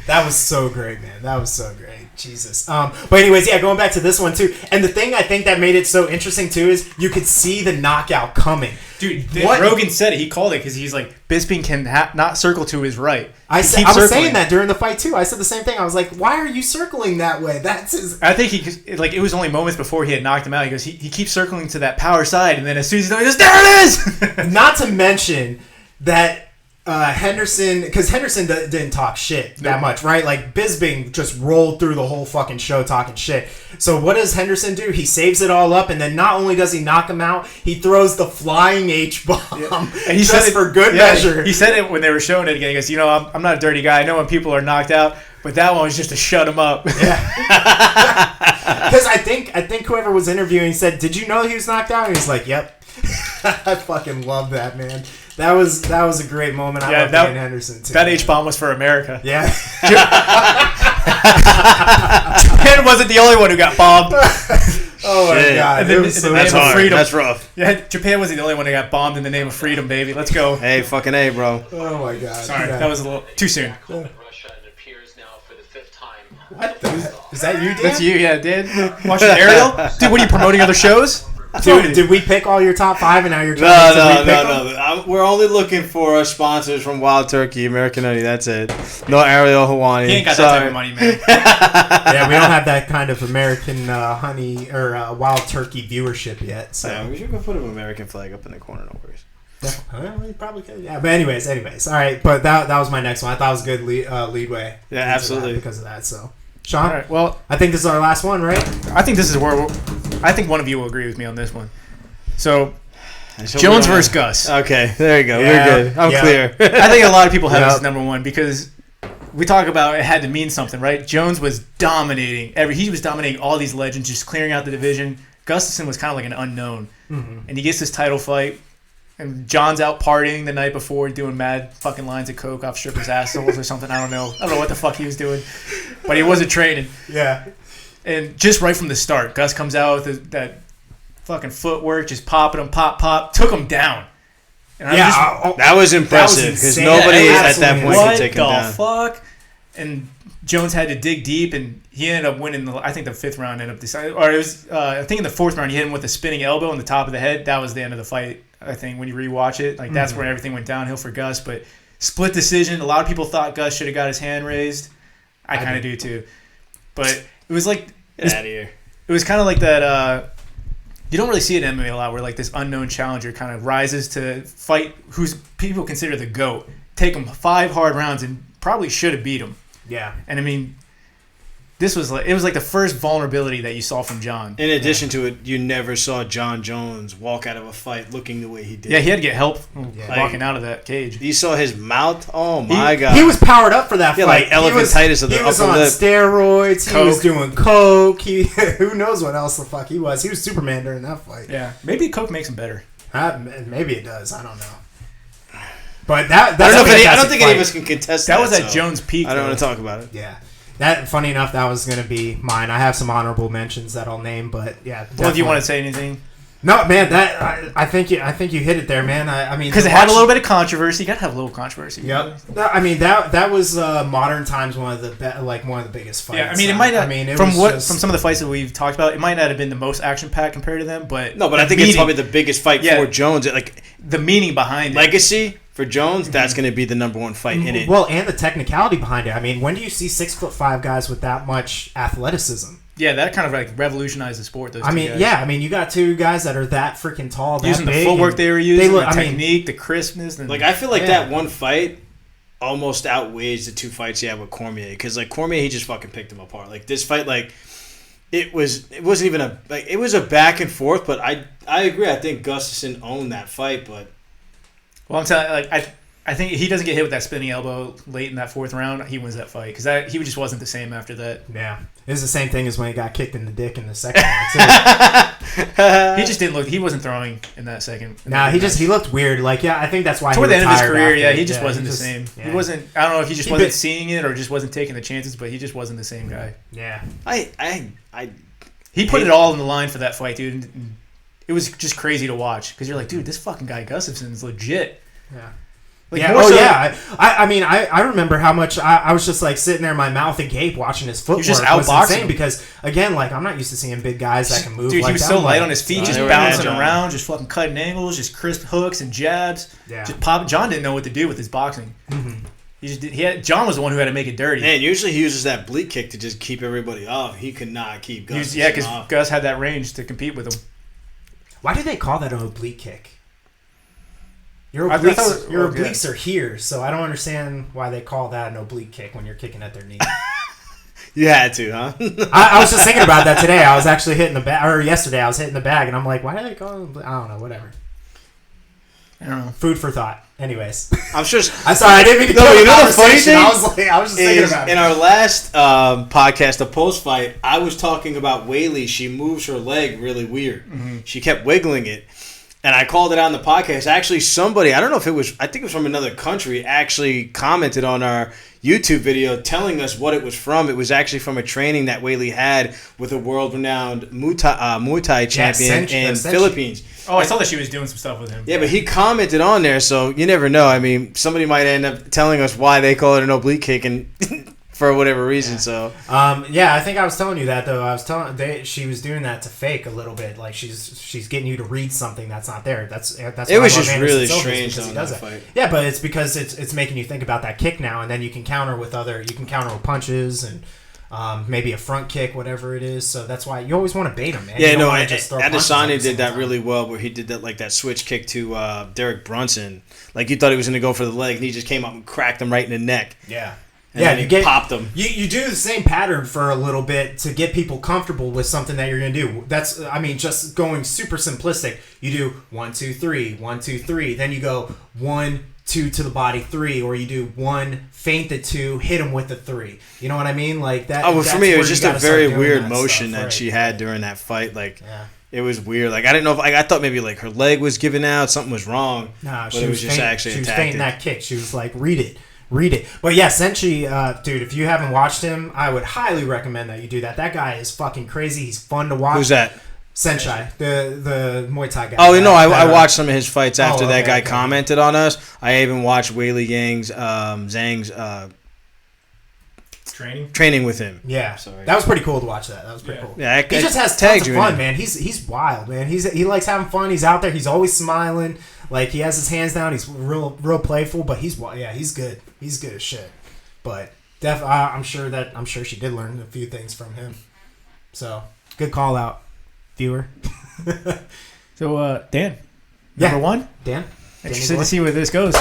That was so great, man. That was so great. Jesus. But anyways, yeah, going back to this one too. And the thing I think that made it so interesting too is you could see the knockout coming. Dude, Rogan said it. He called it because he's like, Bisping can not circle to his right. I was saying that during the fight too. I said the same thing. I was like, why are you circling that way? That's his... I think it was only moments before he had knocked him out. He goes, he keeps circling to that power side, and then as soon as he's done, he goes, there it is! Not to mention that Henderson, because Henderson didn't talk shit that much, right? Like Bisping just rolled through the whole fucking show talking shit. So what does Henderson do? He saves it all up, and then not only does he knock him out, he throws the flying H-bomb and he just for good measure. He said it when they were showing it again. He goes, I'm not a dirty guy. I know when people are knocked out, but that one was just to shut him up. Yeah. Because I think whoever was interviewing said, "Did you know he was knocked out?" And he's like, "Yep." I fucking love that, man. That was a great moment. I love Dan Henderson too. That H-bomb was for America. Yeah. Japan wasn't the only one who got bombed. Oh my god. That's hard. Freedom. That's rough. Yeah, Japan wasn't the only one who got bombed in the name of freedom, baby. Let's go. Hey, fucking A, bro. Oh my god. Sorry, that was a little too soon. What the hell? Is that you, Dan? That's you, yeah, Dan. Watching Ariel? Dude, what are you promoting other shows? Dude, did we pick all your top 5 and now you're trying No. We're only looking for sponsors from Wild Turkey, American Honey. That's it. No Ariel Hawani. He ain't got that type of money, man. Yeah, we don't have that kind of American Honey or Wild Turkey viewership yet. So yeah, we should go put an American flag up in the corner. No worries. Well, you probably could. Yeah, but anyways. All right, but that was my next one. I thought it was a good leadway. Yeah, absolutely. Because of that, so. Sean, all right, well, I think this is our last one, right? I think this is where I think one of you will agree with me on this one. So, Jones versus Gus. Okay, there you go. Yeah, we're good. I'm clear. I think a lot of people have this number one because we talk about it had to mean something, right? Jones was dominating. He was dominating all these legends, just clearing out the division. Gustafsson was kind of like an unknown, and he gets this title fight. And John's out partying the night before, doing mad fucking lines of coke off strippers' assholes or something. I don't know what the fuck he was doing, but he wasn't training. Yeah. And just right from the start, Gus comes out with that fucking footwork, just popping him, pop, took him down. And that was impressive because nobody at that point could take him down. What the fuck? And Jones had to dig deep, and he ended up winning. I think the fifth round ended up decided, or it was. I think in the fourth round, he hit him with a spinning elbow on the top of the head. That was the end of the fight. I think when you rewatch it, like that's where everything went downhill for Gus. But split decision. A lot of people thought Gus should have got his hand raised. I kind of do too. But it was like get out of here. It was kind of like that. You don't really see it in MMA a lot, where like this unknown challenger kind of rises to fight who's people consider the GOAT. Take him 5 hard rounds and probably should have beat him. Yeah. And I mean, it was like the first vulnerability that you saw from John. In addition to it, you never saw John Jones walk out of a fight looking the way he did. Yeah, he had to get help walking out of that cage. You saw his mouth? Oh my God. He was powered up for that fight. Like elephantitis of the upper lip. He was on steroids. He was doing coke. Who knows what else the fuck he was. He was Superman during that fight. Yeah. Maybe coke makes him better. Maybe it does. I don't know. But that's I don't think any of us can contest that. That was at Jones' peak. I don't want to talk about it. Yeah. That, funny enough, that was going to be mine. I have some honorable mentions that I'll name, but yeah. Well, if you want to say anything. No, man, I think you hit it there, man. I mean, because it had a little bit of controversy. You got to have a little controversy. Yep. I mean, that was modern times one of the biggest fights. Yeah, I mean, it might not. From some of the fights that we've talked about, it might not have been the most action packed compared to them, but no, but I think it's probably the biggest fight for Jones. Like the meaning behind legacy. For Jones, that's going to be the number one fight in it. Well, and the technicality behind it. I mean, when do you see 6'5" guys with that much athleticism? Yeah, that kind of like revolutionized the sport. Those I mean, guys. yeah, I mean, you got 2 guys that are that freaking tall, that using big, the footwork they were using, the technique, the crispness. Like I feel like that one fight almost outweighs the 2 fights he had with Cormier, because like Cormier, he just fucking picked him apart. Like this fight, like it wasn't even it was a back and forth. But I agree. I think Gustafsson owned that fight, but. Well, I'm telling you, I think he doesn't get hit with that spinning elbow late in that 4th round. He wins that fight because he just wasn't the same after that. Yeah, it was the same thing as when he got kicked in the dick in the second round. He just didn't look. He wasn't throwing in that second. Nah, he looked weird. Like I think that's why toward the end of his career. After. He just wasn't the same. Yeah. He wasn't. I don't know if he just wasn't seeing it or just wasn't taking the chances, but he just wasn't the same guy. Yeah, he put it all on the line for that fight, dude. It was just crazy to watch because you're like, dude, this fucking guy Gustafsson's legit. Yeah. Like, yeah. I mean, I remember how much I was just like sitting there, my mouth agape, watching his footwork. You're just outboxing because again, like I'm not used to seeing big guys that can move. Dude, like he was that. so light on his feet, just bouncing around, just fucking cutting angles, just crisp hooks and jabs. Yeah. Just pop. John didn't know what to do with his boxing. Mm-hmm. John was the one who had to make it dirty. Man, usually he uses that bleak kick to just keep everybody off. He could not keep Gus. Yeah, because Gus had that range to compete with him. Why do they call that an oblique kick? Your obliques are here, so I don't understand why they call that an oblique kick when you're kicking at their knee. You had to, huh? I was just thinking about that today. I was actually hitting the bag, or yesterday I was hitting the bag, and I'm like, why do they call it? I don't know, whatever. I don't know. Food for thought. Anyways. I'm sure. I'm sorry, I didn't mean to kill the conversation. I was just thinking about it. In our last podcast, the post fight, I was talking about Whaley. She moves her leg really weird. Mm-hmm. She kept wiggling it. And I called it on the podcast. Actually, somebody, I don't know if it was, I think it was from another country, actually commented on our YouTube video telling us what it was from. It was actually from a training that Whaley had with a world-renowned Muay Thai champion in Philippines. Oh, I saw that she was doing some stuff with him. Yeah, but he commented on there, so you never know. I mean, somebody might end up telling us why they call it an oblique kick and for whatever reason. So yeah, I think I was telling you that though. I was telling she was doing that to fake a little bit, like she's getting you to read something that's not there. That's it was just really strange on that fight. Yeah, but it's because it's making you think about that kick now, and then you can counter with punches and maybe a front kick, whatever it is. So that's why you always want to bait him, man. Yeah, no, Adesanya did that really well, where he did that switch kick to Derek Brunson. Like you thought he was going to go for the leg, and he just came up and cracked him right in the neck. Yeah. And then he popped them. You do the same pattern for a little bit to get people comfortable with something that you're going to do. That's, I mean, just going super simplistic. You do 1, 2, 3, 1, 2, 3. Then you go 1, 2 to the body 3, or you do 1, feint the 2, hit him with the 3. You know what I mean? Like that. Oh, well, for me, it was just a very weird motion that she had during that fight. Like, it was weird. Like, I didn't know if I thought maybe like her leg was giving out, something was wrong. Nah, she was just actually she was feinting that kick. She was like, read it. But yeah, Senshi, dude, if you haven't watched him, I would highly recommend that you do that. That guy is fucking crazy. He's fun to watch. Who's that? Senshai, the Muay Thai guy. Oh, no, I watched some of his fights after that guy okay. commented on us. I even watched Weili Zhang's training with him. Yeah, sorry. That was pretty cool to watch. That was pretty cool. Yeah, he just has tons of fun, man. He's wild, man. He likes having fun. He's out there. He's always smiling. Like he has his hands down. He's real playful. But he's good. He's good as shit. But I'm sure she did learn a few things from him. So good call out, viewer. So Dan, number one. Dan. Interested to see where this goes.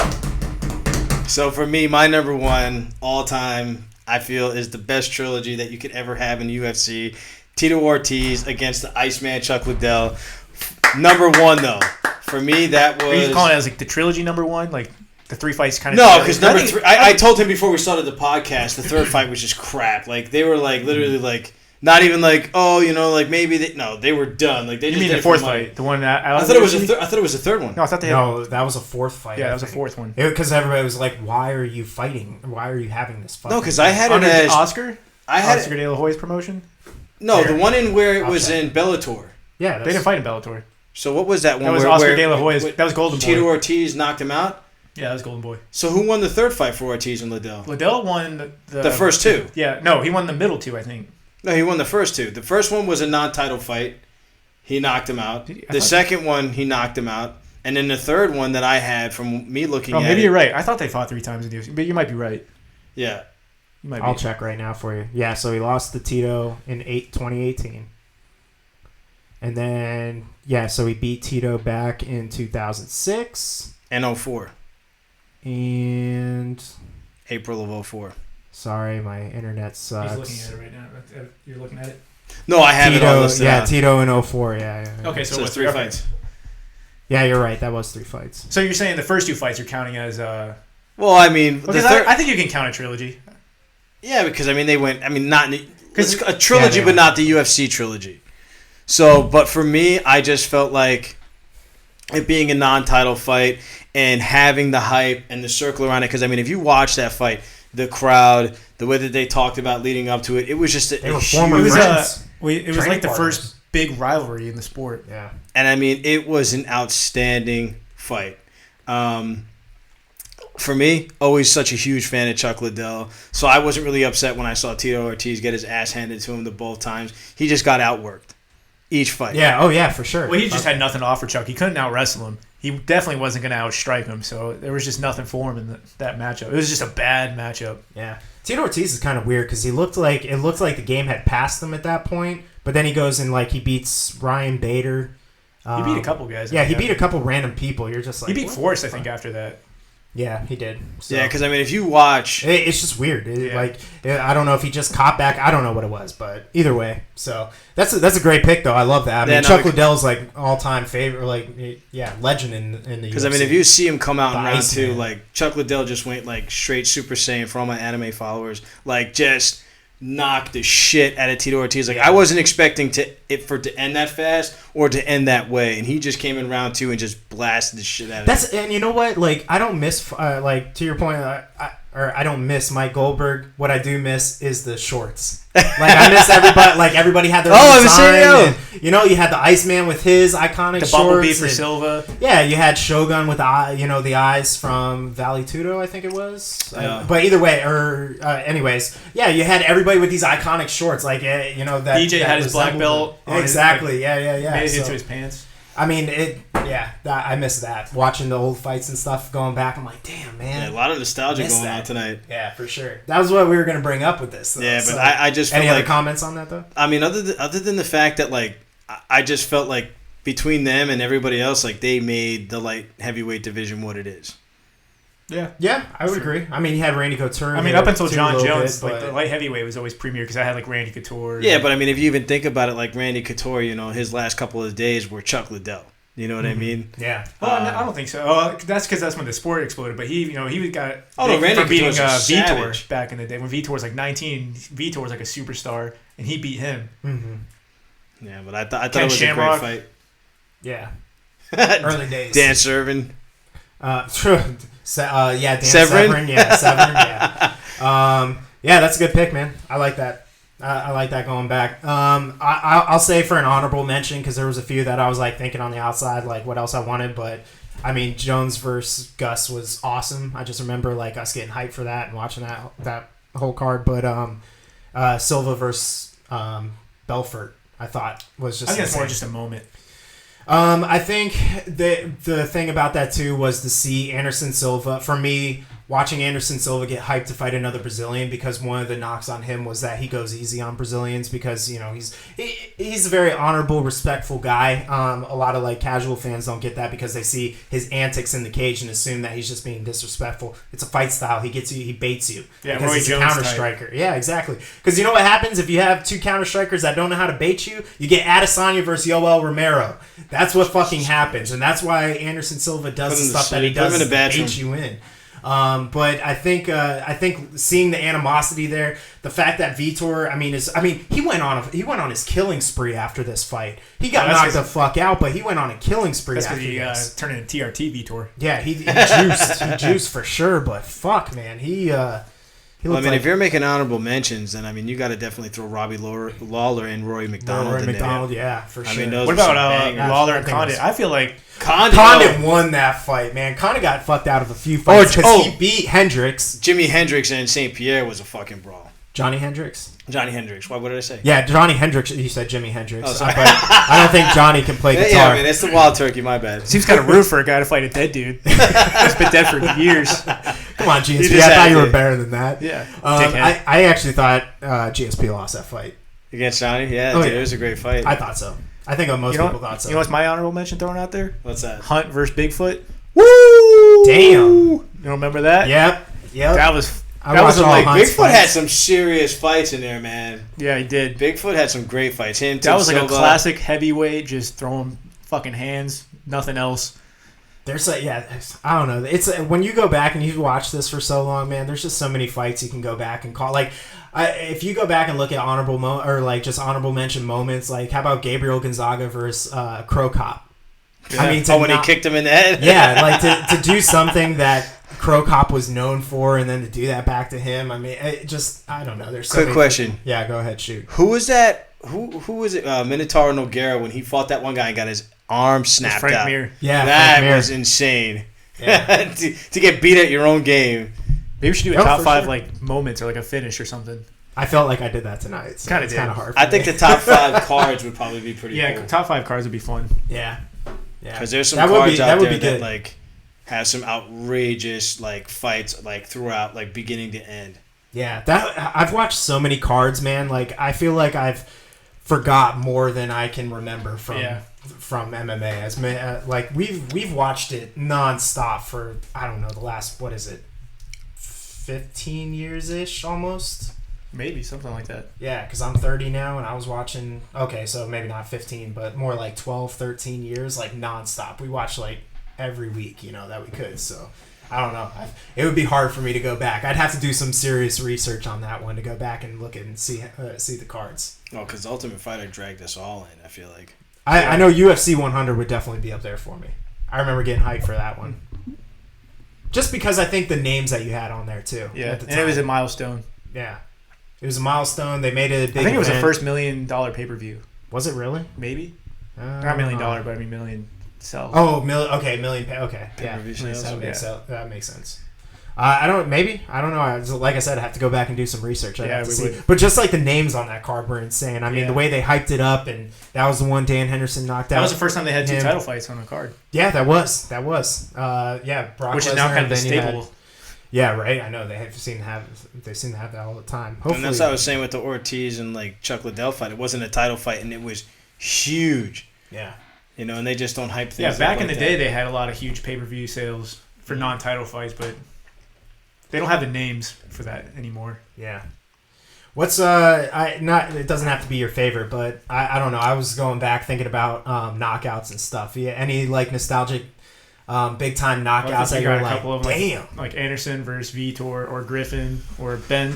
So for me, my number one all time, I feel, is the best trilogy that you could ever have in UFC. Tito Ortiz against the Iceman Chuck Liddell. Number one, though. For me, that was... Are you calling it as like the trilogy number one? Like the 3 fights kind of... No, because number three... I told him before we started the podcast, the third fight was just crap. Like, they were like, literally like... Not even like, oh, like maybe they... No, they were done. Like, they you just mean did the fourth fight? The one that... I thought it was I thought it was a third one. No, I thought that was a fourth fight. Yeah, that was a fourth one. Because everybody was like, why are you fighting? Why are you having this fight? No, because I had it as... Oscar De La Hoya's promotion? No, the one in where it was in Bellator. Yeah. They didn't fight in Bellator. So what was that one? That was Oscar De La Hoya's. That was Golden Boy. Tito Ortiz knocked him out? Yeah, that was Golden Boy. So who won the third fight for Ortiz and Liddell? Liddell won the first two. Yeah, no, he won the middle two, I think. No, he won the first two. The first one was a non-title fight. He knocked him out. The second one, he knocked him out. And then the third one that I had from me looking at it. Maybe you're right. I thought they fought 3 times in the UFC, but you might be right. Yeah. I'll check right now for you. Yeah, so he lost to Tito in 2018. And then, so he beat Tito back in 2006. And 04. And... April of 04. Sorry, my internet sucks. He's looking at it right now. You're looking at it? No, I have it all listed out. Tito in 04, yeah. Okay, so it's 3 fights. Yeah, you're right. That was 3 fights. So you're saying the first 2 fights are counting as... Well, I mean... I think you can count a trilogy. Yeah, because, I mean, they went... I mean, not... It's a trilogy, but not the UFC trilogy. So, but for me, I just felt like it being a non-title fight and having the hype and the circle around it. Because, I mean, if you watch that fight... The crowd, the way that they talked about leading up to it, it was just they were former friends. It was like the first big rivalry in the sport. Yeah, and I mean, it was an outstanding fight. For me, always such a huge fan of Chuck Liddell, so I wasn't really upset when I saw Tito Ortiz get his ass handed to him both times. He just got outworked each fight. Yeah, for sure. Well, he just had nothing to offer Chuck. He couldn't out-wrestle him. He definitely wasn't going to outstrike him, so there was just nothing for him in that matchup. It was just a bad matchup. Yeah. Tito Ortiz is kind of weird because it looked like the game had passed him at that point, but then he goes and he beats Ryan Bader. He beat a couple guys. Yeah, he beat a couple random people. You're just like... He beat Forrest, I think, after that. Yeah, he did. So, yeah, because, I mean, if you watch... It's just weird. I don't know if he just caught back. I don't know what it was, but either way. So that's a great pick, though. I love that. I mean, Chuck Liddell's, all-time favorite, legend in the UFC. Because, I mean, if you see him come out in round 2, Chuck Liddell just went, straight Super Saiyan for all my anime followers. Just... knocked the shit out of Tito Ortiz. I wasn't expecting for it to end that fast or to end that way, and he just came in round 2 and just blasted the shit out of him. And you know what? I don't miss to your point. I don't miss Mike Goldberg. What I do miss is the shorts. I miss everybody. Everybody had their own design. And, you had the Iceman with his iconic the shorts. Bumblebee for Silva. Yeah, you had Shogun with the eyes from Valley Tudo, I think it was. Yeah. But either way, anyways, yeah, you had everybody with these iconic shorts. That DJ had his black belt. Exactly. Yeah. Made it into his pants. I mean, I miss that. Watching the old fights and stuff, going back, I'm like, damn, man. Yeah, a lot of nostalgia going on tonight. Yeah, for sure. That was what we were going to bring up with this. Though. Yeah, but I just felt any other comments on that, though? I mean, other than the fact that, I just felt like between them and everybody else, they made the light heavyweight division what it is. Yeah, I would agree. I mean, you had Randy Couture. I mean, up until John Jones, the light heavyweight was always premier because I had Randy Couture. Yeah, but I mean, if you even think about it, Randy Couture, his last couple of days were Chuck Liddell. You know what I mean? Yeah. Well, I don't think so. That's because that's when the sport exploded. But he got Randy beating Vitor back in the day when Vitor was 19. Vitor was a superstar, and he beat him. Mm-hmm. Yeah, but I thought it was Shamrock. a great fight. Yeah. Early days. Dan Severn. True. Dan Severin. Severin. Yeah, Severin. Yeah. Yeah, that's a good pick, man. I like that. I like that going back. I'll say for an honorable mention, because there was a few that I was like thinking on the outside, like what else I wanted, but I mean Jones versus Gus was awesome. I just remember like us getting hyped for that and watching that whole card. But Silva versus Belfort, I thought was just. I think it's more just a moment. I think the thing about that too was to see Anderson Silva. For me, watching Anderson Silva get hyped to fight another Brazilian, because one of the knocks on him was that he goes easy on Brazilians, because he's a very honorable, respectful guy. A lot of like casual fans don't get that because they see his antics in the cage and assume that he's just being disrespectful. It's a fight style. He gets you. He baits you. Yeah, because Roy he's Jones a counter striker. Yeah, exactly. Because you know what happens if you have two counter strikers that don't know how to bait you? You get Adesanya versus Yoel Romero. That's what fucking happens, and that's why Anderson Silva does the stuff that he does to bait you in. But I think seeing the animosity there, the fact that Vitor, he went on his killing spree after this fight. He got knocked the fuck out, but he went on a killing spree. That's after because he turned into TRT Vitor. Yeah, he juiced for sure. But fuck, man, if you're making honorable mentions, then you got to definitely throw Robbie Lawler and Rory McDonald in there. Yeah, for sure. What about Lawler and Condit? I feel like Condit won that fight, man. Condit got fucked out of a few fights because he beat Hendricks. Jimi Hendrix and St. Pierre was a fucking brawl. Johnny Hendricks. What did I say? Yeah, Johnny Hendricks. You said Jimi Hendrix. Oh, sorry. But I don't think Johnny can play guitar. Yeah, man, it's the Wild Turkey. My bad. Seems kind of rude for a guy to fight a dead dude. He's been dead for years. Come on, GSP. I thought you were better than that. Yeah. I actually thought GSP lost that fight. Against Johnny? Yeah, dude, it was a great fight. I thought so. I think most people thought so. You know what's my honorable mention thrown out there? What's that? Hunt versus Bigfoot. Woo! Damn. You remember that? Yep. That was Bigfoot had some serious fights in there, man. Yeah, he did. Bigfoot had some great fights. That was like a classic heavyweight, just throwing fucking hands, nothing else. There's I don't know. It's when you go back and you watch this for so long, man. There's just so many fights you can go back and call. Like, if you go back and look at honorable mention moments, like how about Gabriel Gonzaga versus Crow Cop? Yeah. When he kicked him in the head. Yeah, like to do something that Crow Cop was known for, and then to do that back to him. I don't know. There's quick question. Yeah, go ahead, shoot. Who was that? Who was it? Minotauro Nogueira, when he fought that one guy and got his arm snapped Frank out. Mir. Yeah, that was insane. Yeah. to get beat at your own game. Maybe we should do a top 5 like moments or like a finish or something. I felt like I did that tonight. So it's kind of hard. I think the top 5 cards would probably be pretty cool. Yeah, top 5 cards would be fun. Yeah. Because there's some cards out there that like have some outrageous like fights like throughout, like beginning to end. Yeah, I've watched so many cards, man. Like I feel like I've forgot more than I can remember from MMA. Like we've watched it nonstop for I don't know the last 15 years ish almost. Maybe something like that. Yeah, because I'm 30 now, and I was watching. Okay, so maybe not 15, but more like 12, 13 years, like nonstop. We watched like every week, that we could. So I don't know. It would be hard for me to go back. I'd have to do some serious research on that one to go back and look at and see the cards. Oh, because Ultimate Fighter dragged us all in. I feel like. I know UFC 100 would definitely be up there for me. I remember getting hyped for that one. Just because I think the names that you had on there too. Yeah, and it was a milestone. Yeah. It was a milestone. They made it a big I think it was event. the first $1 million pay-per-view. Was it really? Maybe. Not $1 million, but I mean million sales. Oh, okay, million. Okay, pay-per-view sales. That makes sense. I don't know. Like I said, I have to go back and do some research. Would. But just like the names on that card were insane. I mean, the way they hyped it up, and that was the one Dan Henderson knocked out. That was the first time they had 2 title fights on a card. Yeah, that was. Brock Which is now kind of the staple. Yeah, right. I know they seem to have that all the time. Hopefully, and that's what I was saying with the Ortiz and like Chuck Liddell fight. It wasn't a title fight, and it was huge. Yeah. And they just don't hype things. Yeah, back in the day, they had a lot of huge pay-per-view sales for non-title fights, but they don't have the names for that anymore. Yeah. What's it doesn't have to be your favorite, but I don't know. I was going back thinking about knockouts and stuff. Yeah, any like nostalgic big time knockouts that you're like, damn. Like Anderson versus Vitor or Griffin or Dan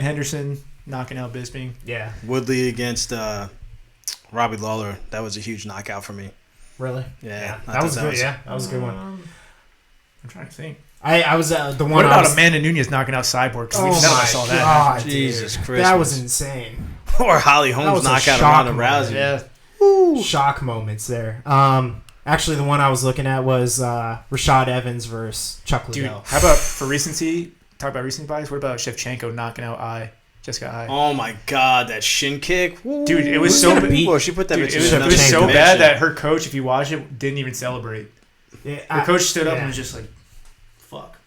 Henderson knocking out Bisping. Yeah. Woodley against Robbie Lawler. That was a huge knockout for me. Really? Yeah. That was good. Yeah, that was a good one. I'm trying to think. I was the one. What about Amanda Nunes knocking out Cyborg? Oh None of my us saw that. God, Jesus dude. Christ. That was insane. Or Holly Holmes knock out Ronda Rousey. Yeah. Woo. Shock moments there. Actually, the one I was looking at was Rashad Evans versus Chuck Liddell. Dude, how about for recency? Talk about recency bias. What about Shevchenko knocking out Jessica Ai? Oh my God, that shin kick, dude! It was so well, she put that. Dude, it was so bad that her coach, if you watch it, didn't even celebrate. Yeah, her coach stood up and was just like, "Fuck."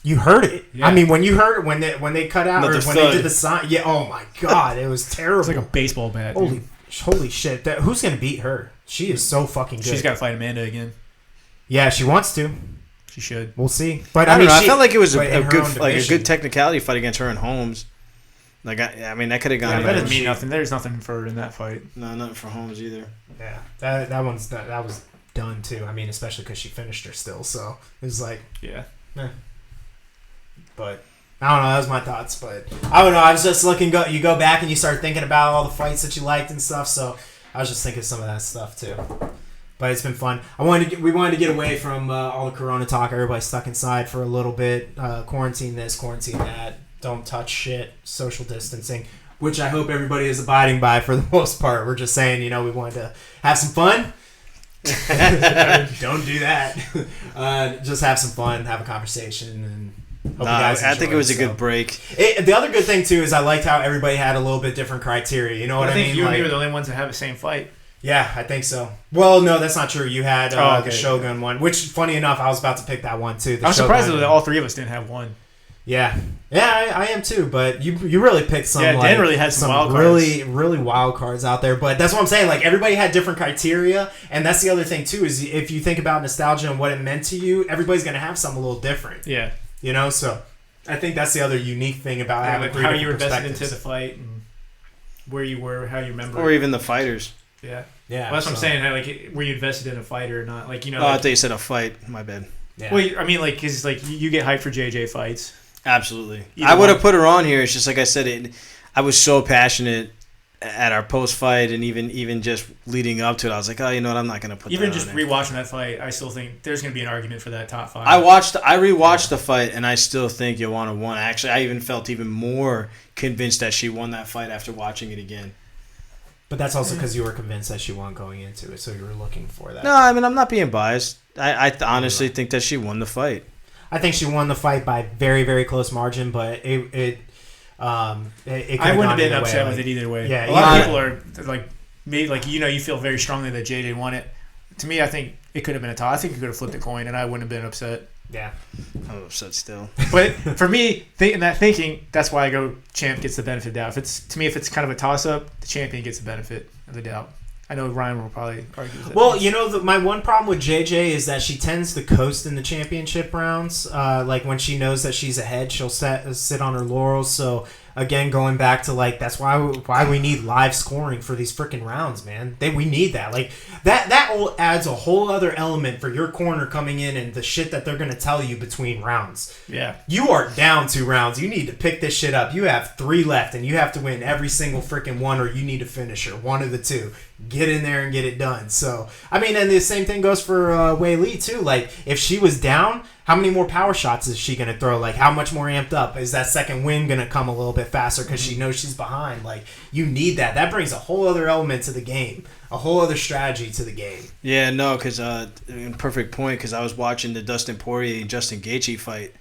You heard it. Yeah. I mean, when you heard it, when they cut out or when they did the sign, yeah. Oh my God, it was terrible. It's like a baseball bat. Holy shit! Who's gonna beat her? She is so fucking good. She's got to fight Amanda again. Yeah, she wants to. She should. We'll see. But I mean, I felt like it was a good technicality fight against her and Holmes. Like I mean, that could have gone. Yeah, that doesn't mean nothing. There's nothing for her in that fight. No, nothing for Holmes either. Yeah, that was done too. I mean, especially because she finished her still. So it was like, yeah. But I don't know. That was my thoughts. But I don't know. I was just looking. You go back and you start thinking about all the fights that you liked and stuff. So I was just thinking some of that stuff too. But it's been fun. We wanted to get away from all the Corona talk. Everybody's stuck inside for a little bit. Quarantine this, quarantine that. Don't touch shit. Social distancing, which I hope everybody is abiding by for the most part. We're just saying, we wanted to have some fun. Don't do that. Just have some fun, have a conversation, and hope you guys enjoy. I think it was a good break. The other good thing too is I liked how everybody had a little bit different criteria. You know what I mean? I think you and me were the only ones that have the same fight. Yeah, I think so. Well, no, that's not true. You had the Shogun one, which, funny enough, I was about to pick that one too. I'm surprised that all three of us didn't have one. Yeah, I am too. But you really picked some. Yeah, Dan really had some wild cards. Really wild cards out there. But that's what I'm saying. Like, everybody had different criteria, and that's the other thing too. Is if you think about nostalgia and what it meant to you, everybody's gonna have something a little different. Yeah. So I think that's the other unique thing about having how you were invested into the fight and where you were, how you remember, or even the fighters. Yeah. Yeah. Well, that's what I'm saying. How, like, were you invested in a fight or not? Like, Oh, I thought you said a fight. My bad. Yeah. Well, I mean, like, cause like you get hyped for JJ fights. Absolutely. I would have put her on here. It's just like I said. I was so passionate at our post fight, and even just leading up to it, I was like, oh, you know what? I'm not gonna put. Even that just on rewatching that fight, I still think there's gonna be an argument for that top 5. I rewatched the fight, and I still think Joanna won. Actually, I even felt even more convinced that she won that fight after watching it again. But that's also because you were convinced that she won going into it, so you were looking for that. No, I mean, I'm not being biased. I honestly think that she won the fight. I think she won the fight by very, very close margin, but it I wouldn't have been upset with it either way. Yeah, a lot of people are like, maybe like you feel very strongly that JJ won it. To me, I think it could have been a tie. I think you could have flipped a coin, and I wouldn't have been upset. Yeah, I'm upset still. But for me, thinking, that's why I go champ gets the benefit of the doubt. If it's kind of a toss up, the champion gets the benefit of the doubt. I know Ryan will probably argue with that. Well, my one problem with JJ is that she tends to coast in the championship rounds. Like, when she knows that she's ahead, she'll sit on her laurels. So, again, going back to, like, that's why we need live scoring for these freaking rounds, man. We need that. Like, that adds a whole other element for your corner coming in and the shit that they're going to tell you between rounds. Yeah. You are down 2 rounds. You need to pick this shit up. You have 3 left, and you have to win every single freaking one, or you need to finish her. One of the 2. Get in there and get it done. So, I mean, and the same thing goes for Wei Li, too. Like, if she was down, how many more power shots is she going to throw? Like, how much more amped up? Is that second win going to come a little bit faster because she knows she's behind? Like, you need that. That brings a whole other element to the game, a whole other strategy to the game. Yeah, no, because, perfect point, because I was watching the Dustin Poirier and Justin Gaethje fight.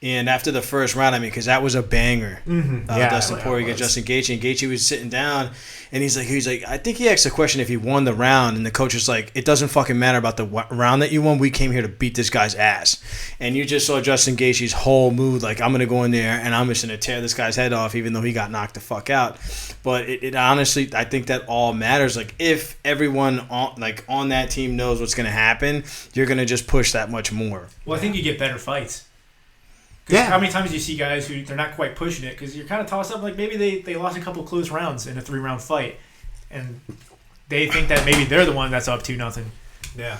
And after the first round, I mean, because that was a banger. Mm-hmm. Dustin Poirier against Justin Gaethje, and Gaethje was sitting down, and he's like, I think he asked the question if he won the round, and the coach was like, it doesn't fucking matter about the round that you won. We came here to beat this guy's ass. And you just saw Justin Gaethje's whole mood, like, I'm gonna go in there and I'm just gonna tear this guy's head off, even though he got knocked the fuck out. But it honestly, I think that all matters. Like, if everyone on that team knows what's gonna happen, you're gonna just push that much more. Well, I think you get better fights. Yeah. How many times do you see guys who they're not quite pushing it because you're kind of tossed up, like maybe they lost a couple close rounds in a 3-round fight, and they think that maybe they're the one that's up 2-0. Yeah.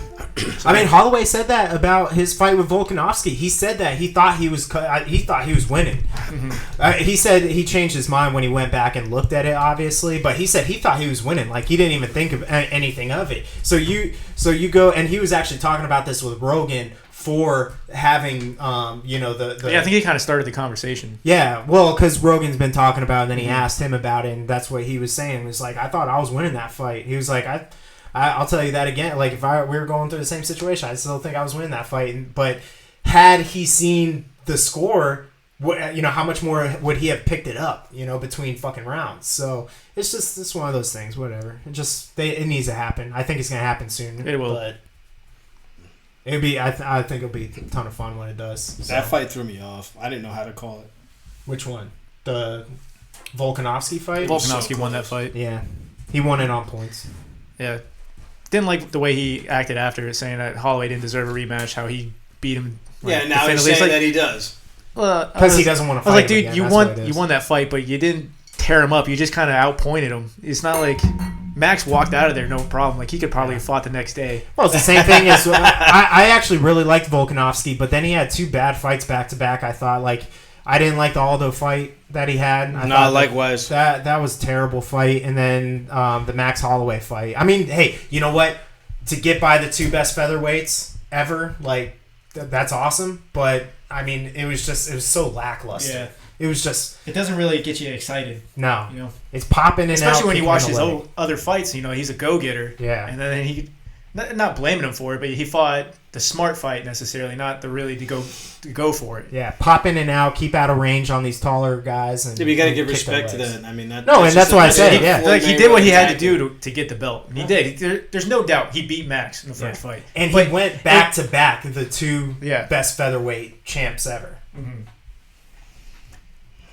I mean, Holloway said that about his fight with Volkanovski. He said that he thought he was winning. Mm-hmm. He said he changed his mind when he went back and looked at it, obviously, but he said he thought he was winning. Like, he didn't even think of anything of it. So you go, and he was actually talking about this with Rogan for having, the Yeah, I think he kind of started the conversation. Yeah, well, because Rogan's been talking about it, and then he asked him about it, and that's what he was saying. He was like, I thought I was winning that fight. He was like, I'll tell you that again. Like, if we were going through the same situation, I still think I was winning that fight. But had he seen the score, how much more would he have picked it up, between fucking rounds? So it's one of those things, whatever. It needs to happen. I think it's going to happen soon. It will. But it'd be, I think it'll be a ton of fun when it does. So. That fight threw me off. I didn't know how to call it. Which one? The Volkanovski fight? Volkanovski won that fight. Yeah. He won it on points. Yeah. Didn't like the way he acted after it, saying that Holloway didn't deserve a rematch, how he beat him. Now he's saying that he does. Because he doesn't want to fight. I was like, dude, again. you won that fight, but you didn't tear him up. You just kind of outpointed him. It's not like Max walked out of there no problem. Like, he could probably have fought the next day. Well, it's the same thing as I actually really liked Volkanovski, but then he had 2 bad fights back to back. I thought, like, I didn't like the Aldo fight that he had. Likewise. That was a terrible fight, and then the Max Holloway fight. I mean, hey, you know what? To get by the 2 best featherweights ever, like, that's awesome. But I mean, it was so lackluster. Yeah. It was just. It doesn't really get you excited. No. It's popping in, especially when you watch his other fights. He's a go-getter. Yeah. And then he, not blaming him for it, but he fought the smart fight necessarily, not the really to go for it. Yeah, pop in and out, keep out of range on these taller guys. And you got to give respect to that. I mean, that's why I said, yeah. Like, he did what he had to do to get the belt. And he did. There's no doubt he beat Max in the first fight. And he went back to back the 2 best featherweight champs ever. Mm-hmm.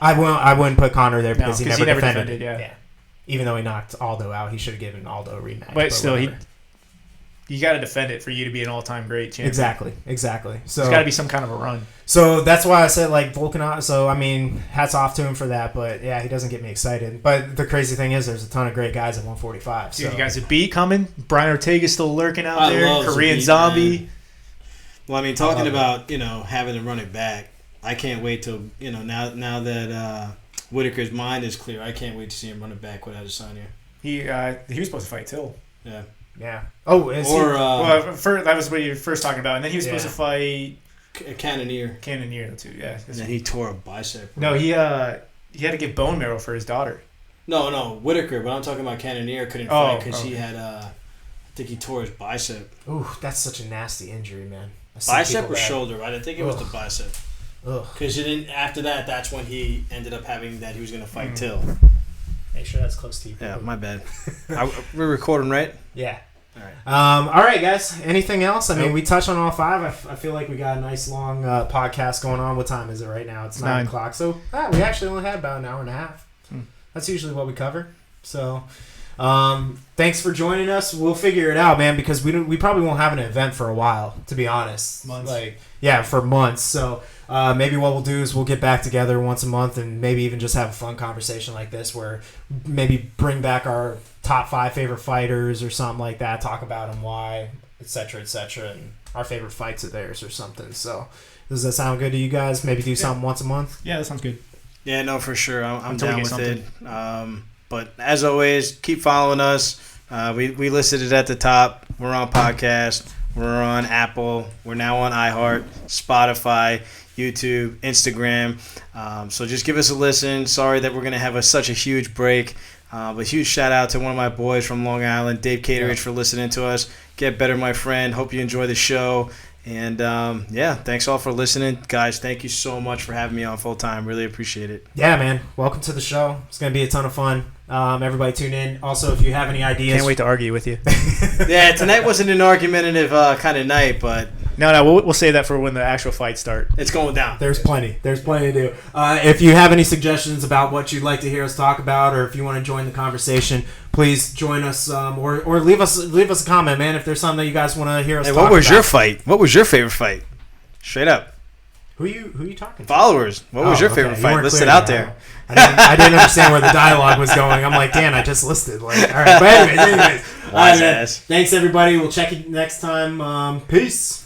I wouldn't put Conor there because he never defended. Yeah. Even though he knocked Aldo out, he should have given Aldo a rematch. But still, you got to defend it for you to be an all-time great champion. Exactly. So there's got to be some kind of a run. So that's why I said, like, Volkanovski. So, I mean, hats off to him for that. But, yeah, he doesn't get me excited. But the crazy thing is there's a ton of great guys at 145. So. Dude, you guys have beat coming. Brian Ortega's still lurking out there. Korean Zombie. Man. Well, I mean, talking about, having to run it back, I can't wait till, now that Whitaker's mind is clear, I can't wait to see him run it back without Adesanya. He was supposed to fight Till. Yeah. Yeah. Oh, that was what you were first talking about, and then he was supposed to fight Cannonier too. Yeah. And then he tore a bicep. No, he had to give bone marrow for his daughter. No, Whitaker. But I'm talking about Cannonier couldn't fight because he had I think he tore his bicep. Ooh, that's such a nasty injury, man. Bicep or shoulder? Right? I think it was the bicep. Because after that, that's when he ended up having that he was going to fight Till. Make sure that's close to you. Yeah, my bad. We're recording, right? Yeah. All right. All right, guys. Anything else? I mean, we touched on all 5. I feel like we got a nice long podcast going on. What time is it right now? It's 9 o'clock. So we actually only had about an hour and a half. That's usually what we cover. So thanks for joining us. We'll figure it out, man, because we probably won't have an event for a while, to be honest. Months. For months. So maybe what we'll do is we'll get back together once a month and maybe even just have a fun conversation like this where maybe bring back our top 5 favorite fighters or something like that, talk about them, why, etc., and our favorite fights of theirs or something. So does that sound good to you guys? Maybe do something once a month? Yeah, that sounds good. Yeah, no, for sure. I'm down with it. But as always, keep following us. We listed it at the top. We're on podcast. We're on Apple. We're now on iHeart, Spotify, YouTube, Instagram. So just give us a listen. Sorry that we're going to have such a huge break. But huge shout out to one of my boys from Long Island, Dave Caterich, for listening to us. Get better, my friend. Hope you enjoy the show. And, thanks all for listening. Guys, thank you so much for having me on full time. Really appreciate it. Yeah, man. Welcome to the show. It's going to be a ton of fun. Everybody tune in. Also, if you have any ideas. Can't wait to argue with you. Yeah, tonight wasn't an argumentative kind of night, but. No, we'll save that for when the actual fights start. It's going down. There's plenty to do. If you have any suggestions about what you'd like to hear us talk about, or if you want to join the conversation, please join us, or leave us a comment, man. If there's something that you guys want to hear us talk about. What was your fight? What was your favorite fight? Straight up. Who you talking to? Followers. What was your favorite fight? List it out there. I didn't understand where the dialogue was going. I'm like, Dan, I just listed. All right. But anyways. All right, man. Thanks, everybody. We'll check you next time. Peace.